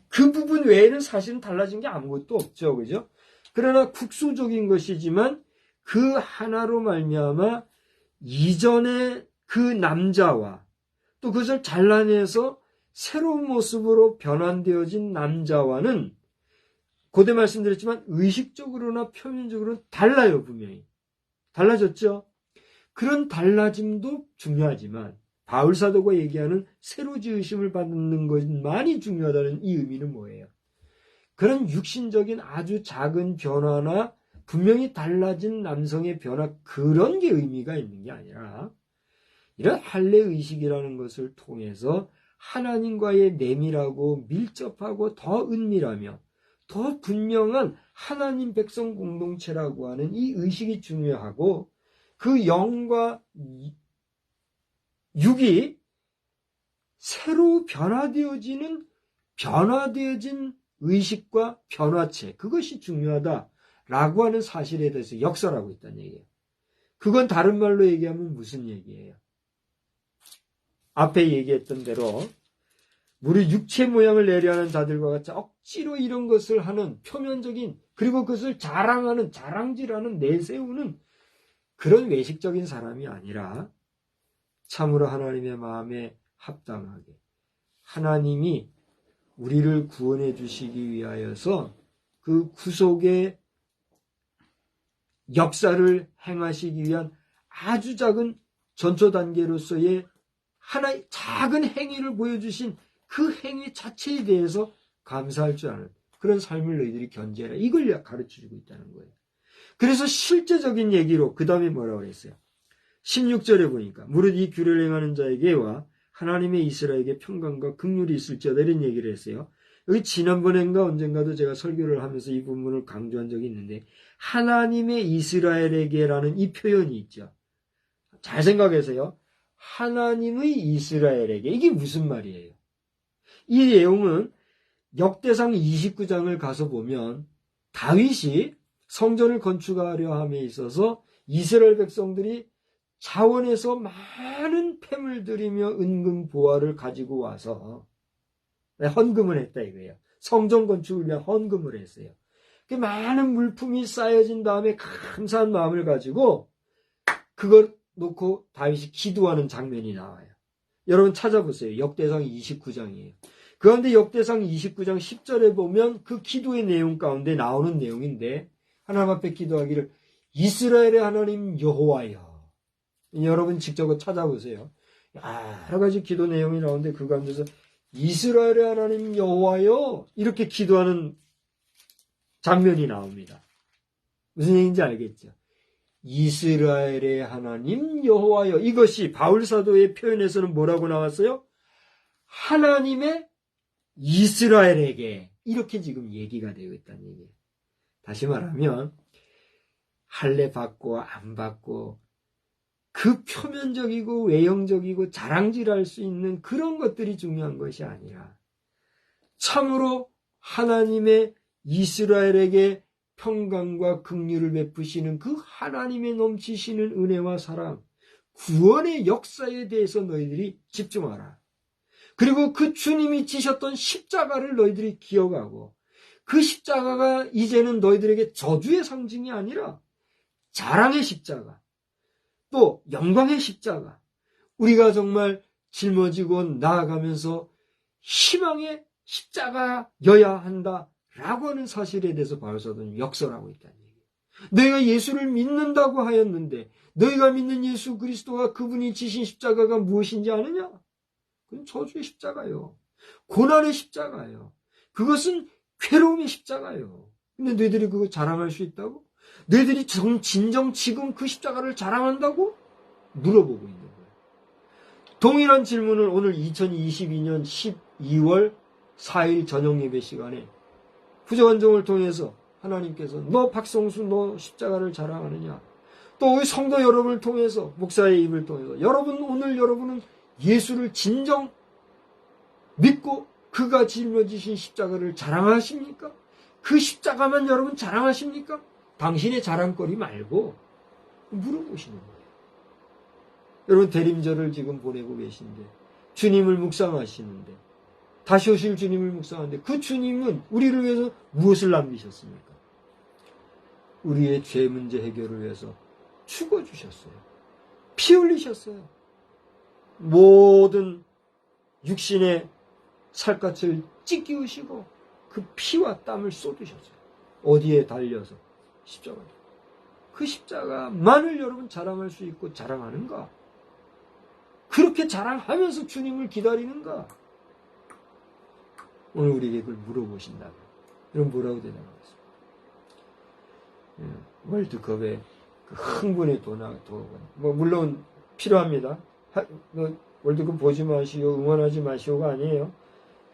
그 부분 외에는 사실은 달라진 게 아무것도 없죠. 그죠? 그러나 국소적인 것이지만 그 하나로 말미암아 이전의 그 남자와 또 그것을 잘라내서 새로운 모습으로 변환되어진 남자와는 고대 말씀드렸지만 의식적으로나 표면적으로는 달라요. 분명히. 달라졌죠? 그런 달라짐도 중요하지만 바울 사도가 얘기하는 새로 지으심을 받는 것만이 중요하다는 이 의미는 뭐예요? 그런 육신적인 아주 작은 변화나 분명히 달라진 남성의 변화 그런 게 의미가 있는 게 아니라 이런 할례 의식이라는 것을 통해서 하나님과의 내밀하고 밀접하고 더 은밀하며 더 분명한 하나님 백성 공동체라고 하는 이 의식이 중요하고 그 영과 육이 새로 변화되어진 의식과 변화체 그것이 중요하다라고 하는 사실에 대해서 역설하고 있다는 얘기예요. 그건 다른 말로 얘기하면 무슨 얘기예요? 앞에 얘기했던 대로 우리 육체 모양을 내려하는 자들과 같이 억지로 이런 것을 하는 표면적인 그리고 그것을 자랑하는 자랑질하는 내세우는 그런 외식적인 사람이 아니라 참으로 하나님의 마음에 합당하게 하나님이 우리를 구원해 주시기 위하여서 그 구속의 역사를 행하시기 위한 아주 작은 전초 단계로서의 하나의 작은 행위를 보여주신 그 행위 자체에 대해서 감사할 줄 아는 그런 삶을 너희들이 견제해라. 이걸 가르쳐주고 있다는 거예요. 그래서 실제적인 얘기로 그 다음에 뭐라고 그랬어요? 16절에 보니까 무릇 이 규례를 행하는 자에게와 하나님의 이스라엘에게 평강과 긍휼이 있을지어다 이런 얘기를 했어요. 여기 지난번엔가 언젠가도 제가 설교를 하면서 이 부분을 강조한 적이 있는데 하나님의 이스라엘에게라는 이 표현이 있죠. 잘 생각하세요. 하나님의 이스라엘에게. 이게 무슨 말이에요? 이 내용은 역대상 29장을 가서 보면 다윗이 성전을 건축하려 함에 있어서 이스라엘 백성들이 자원에서 많은 폐물 들이며 은금 보화를 가지고 와서 헌금을 했다 이거예요. 성전 건축을 위한 헌금을 했어요. 그 많은 물품이 쌓여진 다음에 감사한 마음을 가지고 그걸 놓고 다윗이 기도하는 장면이 나와요. 여러분 찾아보세요. 역대상 29장이에요. 그런데 역대상 29장 10절에 보면 그 기도의 내용 가운데 나오는 내용인데 하나님 앞에 기도하기를 이스라엘의 하나님 여호와여. 여러분 직접 찾아보세요. 여러 가지 기도 내용이 나오는데 그 가운데서 이스라엘의 하나님 여호와여 이렇게 기도하는 장면이 나옵니다. 무슨 얘기인지 알겠죠? 이스라엘의 하나님 여호와여. 이것이 바울 사도의 표현에서는 뭐라고 나왔어요? 하나님의 이스라엘에게 이렇게 지금 얘기가 되어 있다는 얘기예요. 다시 말하면 할례 받고 안 받고 그 표면적이고 외형적이고 자랑질할 수 있는 그런 것들이 중요한 것이 아니라 참으로 하나님의 이스라엘에게 평강과 긍휼을 베푸시는 그 하나님의 넘치시는 은혜와 사랑, 구원의 역사에 대해서 너희들이 집중하라. 그리고 그 주님이 지셨던 십자가를 너희들이 기억하고 그 십자가가 이제는 너희들에게 저주의 상징이 아니라 자랑의 십자가, 또 영광의 십자가, 우리가 정말 짊어지고 나아가면서 희망의 십자가여야 한다라고 하는 사실에 대해서 바울사도는 역설하고 있다는 얘기예요. 너희가 예수를 믿는다고 하였는데 너희가 믿는 예수 그리스도가 그분이 지신 십자가가 무엇인지 아느냐? 그건 저주의 십자가요. 고난의 십자가요. 그것은 괴로움의 십자가요. 근데 너희들이 그거 자랑할 수 있다고? 너희들이 진정 지금 그 십자가를 자랑한다고? 물어보고 있는 거예요. 동일한 질문을 오늘 2022년 12월 4일 저녁 예배 시간에 후저완종을 통해서 하나님께서 너 박성수 너 십자가를 자랑하느냐? 또 우리 성도 여러분을 통해서 목사의 입을 통해서 오늘 여러분은 예수를 진정 믿고 그가 짊어지신 십자가를 자랑하십니까? 그 십자가만 여러분 자랑하십니까? 당신의 자랑거리 말고 물어보시는 거예요. 여러분 대림절을 지금 보내고 계신데 주님을 묵상하시는데 다시 오실 주님을 묵상하는데 그 주님은 우리를 위해서 무엇을 남기셨습니까? 우리의 죄 문제 해결을 위해서 죽어주셨어요. 피 흘리셨어요. 모든 육신의 살갗을 찢기우시고 그 피와 땀을 쏟으셨어요. 어디에 달려서? 십자가. 그 십자가만을 여러분 자랑할 수 있고 자랑하는가? 그렇게 자랑하면서 주님을 기다리는가? 오늘 우리에게 그걸 물어보신다면 여러분 뭐라고 대답하겠습니까? 월드컵의 그 흥분의 도가 물론 필요합니다. 월드컵 보지 마시오, 응원하지 마시오가 아니에요.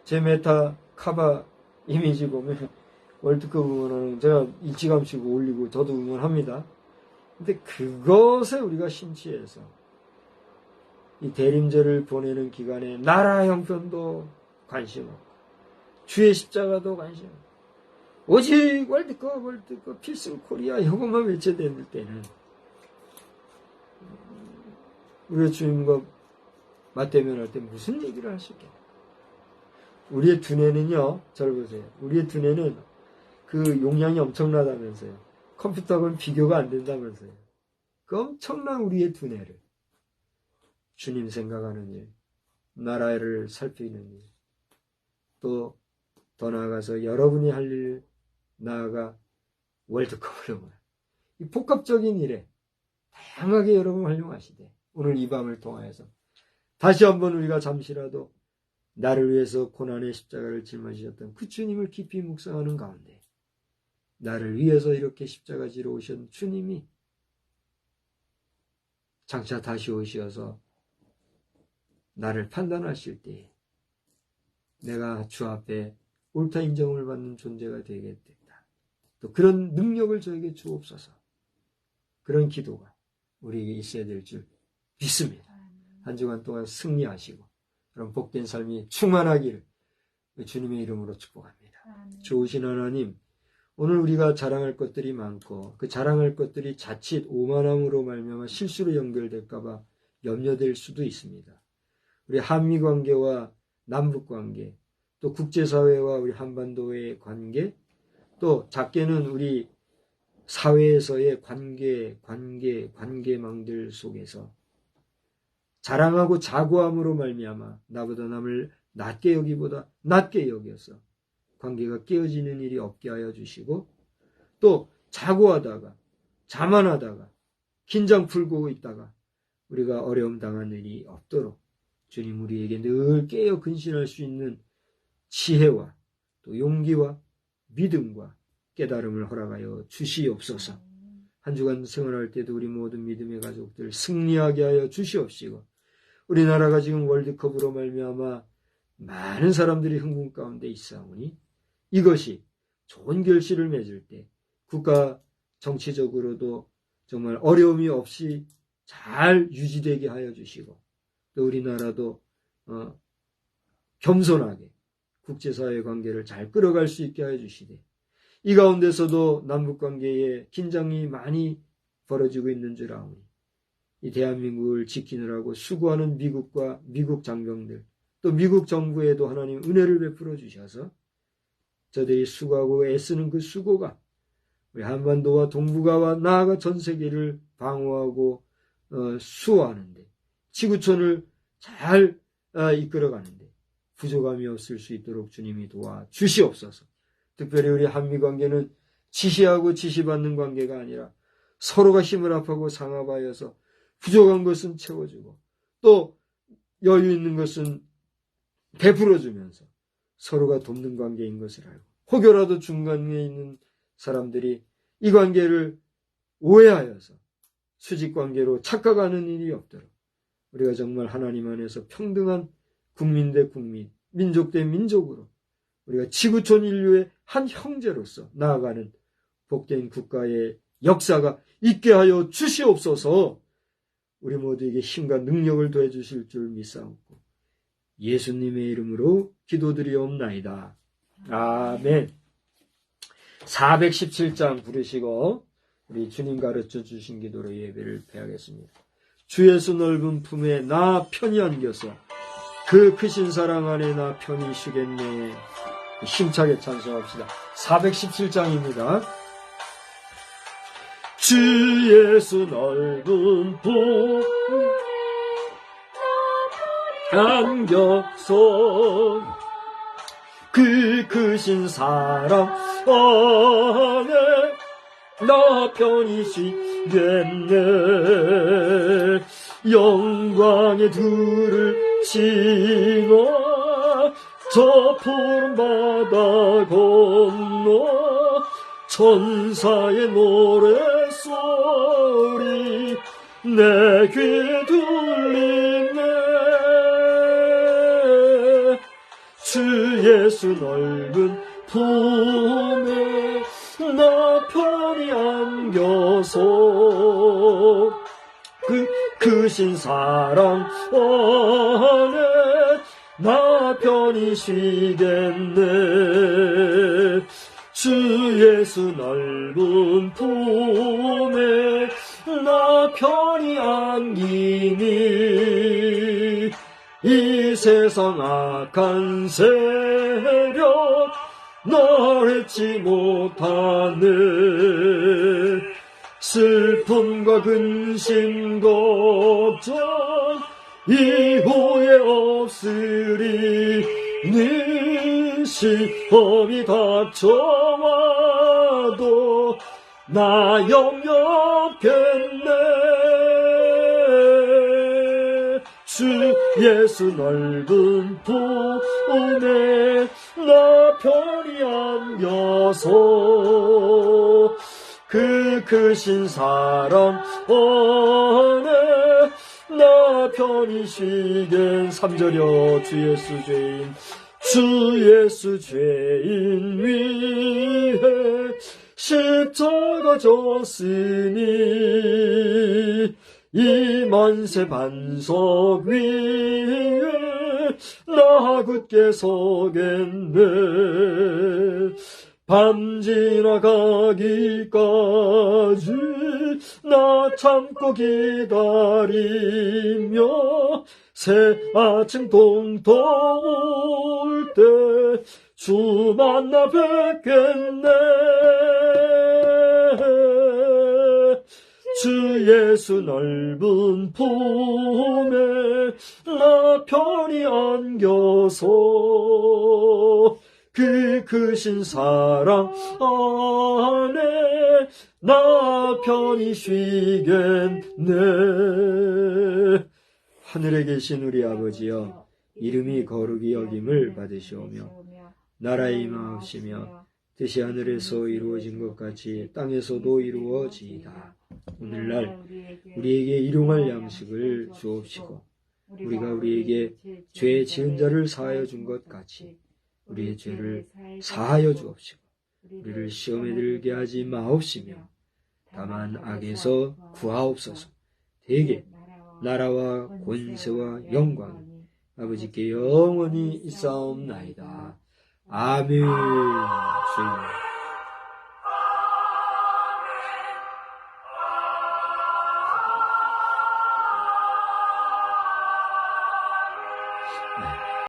제 메타 카바 이미지 보면 월드컵 응원하는 제가 일찌감치 올리고 저도 응원합니다. 근데 그것에 우리가 심취해서 이 대림절을 보내는 기간에 나라 형편도 관심 없고 주의 십자가도 관심 없고 오직 월드컵 필승 코리아 이것만 외쳐대는 때는 우리의 주님과 맞대면할 때 무슨 얘기를 할 수 있겠냐. 우리의 두뇌는요, 잘 보세요. 우리의 두뇌는 그 용량이 엄청나다면서요. 컴퓨터하고는 비교가 안 된다면서요. 그 엄청난 우리의 두뇌를 주님 생각하는 일, 나라를 살피는 일, 또 더 나아가서 여러분이 할 일, 나아가 월드컵을 응원. 이 복합적인 일에 다양하게 여러분 활용하시되 오늘 이 밤을 통하여서 다시 한번 우리가 잠시라도 나를 위해서 고난의 십자가를 짊어지셨던 그 주님을 깊이 묵상하는 가운데 나를 위해서 이렇게 십자가 지러 오신 주님이 장차 다시 오셔서 나를 판단하실 때 내가 주 앞에 옳다 인정을 받는 존재가 되겠다. 또 그런 능력을 저에게 주옵소서. 그런 기도가 우리에게 있어야 될 줄 믿습니다. 한 주간 동안 승리하시고 그런 복된 삶이 충만하기를 주님의 이름으로 축복합니다. 좋으신 하나님, 오늘 우리가 자랑할 것들이 많고 그 자랑할 것들이 자칫 오만함으로 말미암아 실수로 연결될까 봐 염려될 수도 있습니다. 우리 한미관계와 남북관계, 또 국제사회와 우리 한반도의 관계, 또 작게는 우리 사회에서의 관계망들 속에서 자랑하고 자고함으로 말미암아 나보다 남을 낮게 여기보다 낮게 여겨서 관계가 깨어지는 일이 없게 하여 주시고, 또 자고하다가 자만하다가 긴장 풀고 있다가 우리가 어려움 당하는 일이 없도록 주님 우리에게 늘 깨어 근신할 수 있는 지혜와 또 용기와 믿음과 깨달음을 허락하여 주시옵소서. 한 주간 생활할 때도 우리 모든 믿음의 가족들 승리하게 하여 주시옵시고, 우리나라가 지금 월드컵으로 말미암아 많은 사람들이 흥분 가운데 있사오니 이것이 좋은 결실을 맺을 때 국가 정치적으로도 정말 어려움이 없이 잘 유지되게 하여 주시고, 또 우리나라도 겸손하게 국제사회 관계를 잘 끌어갈 수 있게 하여 주시되, 이 가운데서도 남북관계에 긴장이 많이 벌어지고 있는 줄 아오니 이 대한민국을 지키느라고 수고하는 미국과 미국 장병들, 또 미국 정부에도 하나님 은혜를 베풀어 주셔서 저들이 수고하고 애쓰는 그 수고가 우리 한반도와 동북아와 나아가 전 세계를 방어하고 수호하는데, 지구촌을 잘 이끌어가는데 부족함이 없을 수 있도록 주님이 도와 주시옵소서. 특별히 우리 한미관계는 지시하고 지시받는 관계가 아니라 서로가 힘을 합하고 상합하여서 부족한 것은 채워주고 또 여유 있는 것은 베풀어주면서 서로가 돕는 관계인 것을 알고, 혹여라도 중간에 있는 사람들이 이 관계를 오해하여서 수직관계로 착각하는 일이 없도록 우리가 정말 하나님 안에서 평등한 국민 대 국민, 민족 대 민족으로 우리가 지구촌 인류의 한 형제로서 나아가는 복된 국가의 역사가 있게 하여 주시옵소서. 우리 모두에게 힘과 능력을 더해 주실 줄 믿사옵고 예수님의 이름으로 기도드리옵나이다. 아멘. 417장 부르시고 우리 주님 가르쳐 주신 기도로 예배를 패하겠습니다. 주 예수 넓은 품에 나 편히 안겨서 그 크신 사랑 안에 나 편히 쉬겠네. 힘차게 찬송합시다. 417장입니다. 주 예수 넓은 품 안겨서 그 크신 사랑 안에 나 편히 쉬겠네. 영광의 둘을 지나 저 푸른 바다 건너 천사의 노래소리 내 귀에 들리네. 주 예수 넓은 품에 나 편히 안겨서 그 크신 사랑 안에 나 편히 쉬겠네. 주 예수 넓은 품에 나 편히 안기니 이 세상 악한 세력 널 해치 못하네. 슬픔과 근심 걱정 이후에 없으리. 네 시험이 닥쳐와도 나 영영겠네. 주 예수 넓은 품에 나 편히 안겨서 그 크신 사랑 안에 나 편히 쉬겐. 3절여 주 예수 죄인 주 예수 죄인 위해 십자가 졌으니 이 만세 반석 위에 나 굳게 서겠네. 밤 지나가기까지 나 참고 기다리며 새 아침 동터 올 때 주 만나 뵙겠네. 주 예수 넓은 품에 나 편히 안겨서 그 크신 사랑 안에 나 편히 쉬겠네. 하늘에 계신 우리 아버지여, 이름이 거룩히 여김을 받으시오며 나라의 임하옵시며 뜻이 하늘에서 이루어진 것 같이 땅에서도 이루어지이다. 오늘날 우리에게 일용할 양식을 주옵시고 우리가 우리에게 죄 지은 자를 사하여 준 것 같이 우리의 죄를 사하여 주옵시고 우리를 시험에 들게 하지 마옵시며 다만 악에서 구하옵소서. 대개 나라와 권세와 영광 아버지께 영원히 있사옵나이다. 아멘. 주님